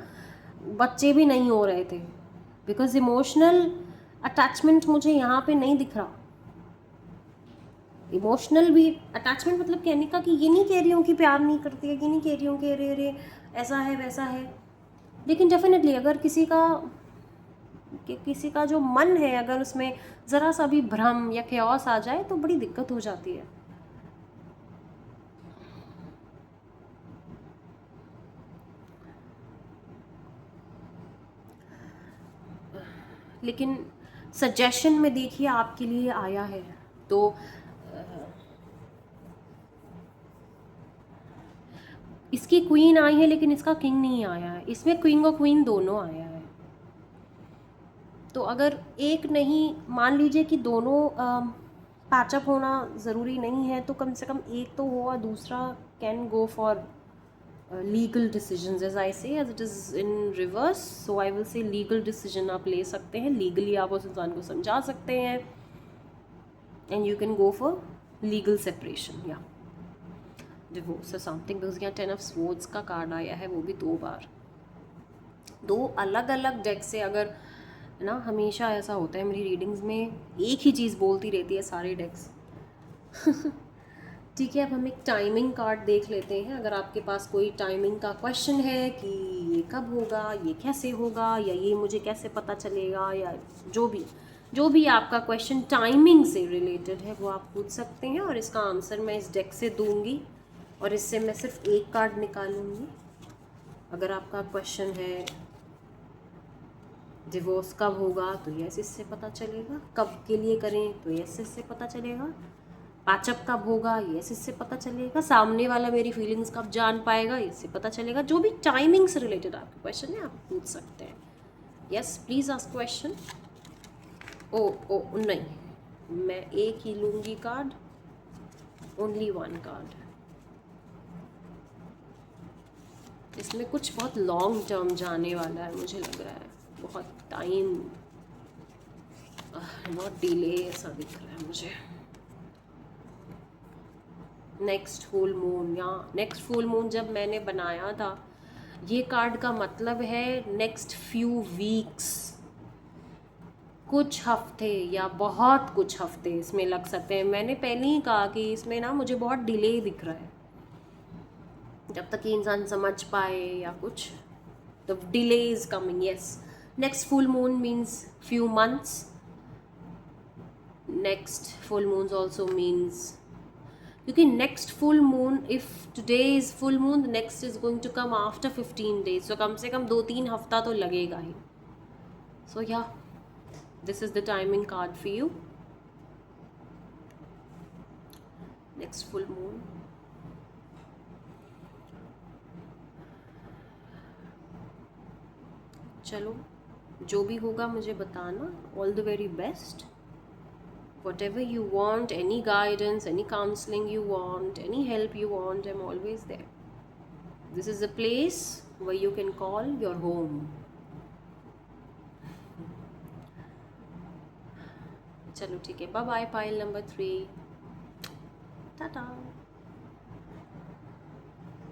बच्चे भी नहीं हो रहे थे, बिकॉज इमोशनल अटैचमेंट मुझे यहाँ पे नहीं दिख रहा. इमोशनल भी अटैचमेंट मतलब कहने का कि ये नहीं कह रही हूँ कि प्यार नहीं करती है, ये नहीं कह रही हूँ कि अरे अरे ऐसा है वैसा है, लेकिन डेफिनेटली अगर किसी का जो मन है, अगर उसमें ज़रा सा भी भ्रम या chaos आ जाए तो बड़ी दिक्कत हो जाती है. लेकिन सजेशन में देखिए आपके लिए आया है, तो इसकी क्वीन आई है लेकिन इसका किंग नहीं आया है. इसमें क्वीन और क्वीन दोनों आया है. तो अगर एक नहीं, मान लीजिए कि दोनों पैचअप होना ज़रूरी नहीं है, तो कम से कम एक तो हो और दूसरा can go for legal decisions. As I say, as it is in reverse, so I will say legal decision आप ले सकते हैं. लीगली आप उस इंसान को समझा सकते हैं, and you can go for legal separation या डिवोर्स और समथिंग. बिकॉज यहाँ 10 ऑफ स्वॉर्ड्स का कार्ड आया है, वो भी 2 बार, 2 अलग अलग डेक से. अगर ना, हमेशा ऐसा होता है मेरी रीडिंग्स में, एक ही चीज़ बोलती रहती है सारे डेक्स. ठीक है, अब हम एक टाइमिंग कार्ड देख लेते हैं. अगर आपके पास कोई टाइमिंग का क्वेश्चन है कि ये कब होगा, ये कैसे होगा, या ये मुझे कैसे पता चलेगा, या जो भी आपका क्वेश्चन टाइमिंग से रिलेटेड है वो आप पूछ सकते हैं, और इसका आंसर मैं इस डेक से दूंगी, और इससे मैं सिर्फ एक कार्ड निकालूंगी. अगर आपका क्वेश्चन है डिवोर्स कब होगा, तो यस इससे पता चलेगा. कब के लिए करें, तो यस इससे पता चलेगा. पैचअप कब होगा, यस इससे पता चलेगा. सामने वाला मेरी फीलिंग्स कब जान पाएगा, इससे पता चलेगा. जो भी टाइमिंग से रिलेटेड आपके क्वेश्चन है आप पूछ सकते हैं. Yes, please ask question. ओ नहीं, मैं एक ही लूँगी कार्ड, ओनली 1 कार्ड. इसमें कुछ बहुत लॉन्ग टर्म जाने वाला है, मुझे लग रहा है बहुत टाइम, बहुत डिले ऐसा दिख रहा है मुझे। नेक्स्ट फुल मून, या नेक्स्ट फुल मून जब मैंने बनाया था, ये कार्ड का मतलब है नेक्स्ट फ्यू वीक्स, कुछ हफ्ते या बहुत कुछ हफ्ते इसमें लग सकते हैं। मैंने पहले ही कहा कि इसमें ना मुझे बहुत डिले दिख रहा है, जब तक कि इंसान समझ पाए या कुछ, the delay is coming. Yes, next full moon means few months, next full moon also means, क्योंकि next full moon, if today is full moon, next is going to come after 15 days, तो कम से कम 2-3 हफ्ता तो लगेगा ही। सो या, this is the timing card for you. Next full moon. चलो, जो भी होगा मुझे बताना। All the very best. Whatever you want, any guidance, any counseling you want, any help you want, I'm always there. This is a place where you can call your home. चलो ठीक है, bye bye pile number 3. Ta-ta.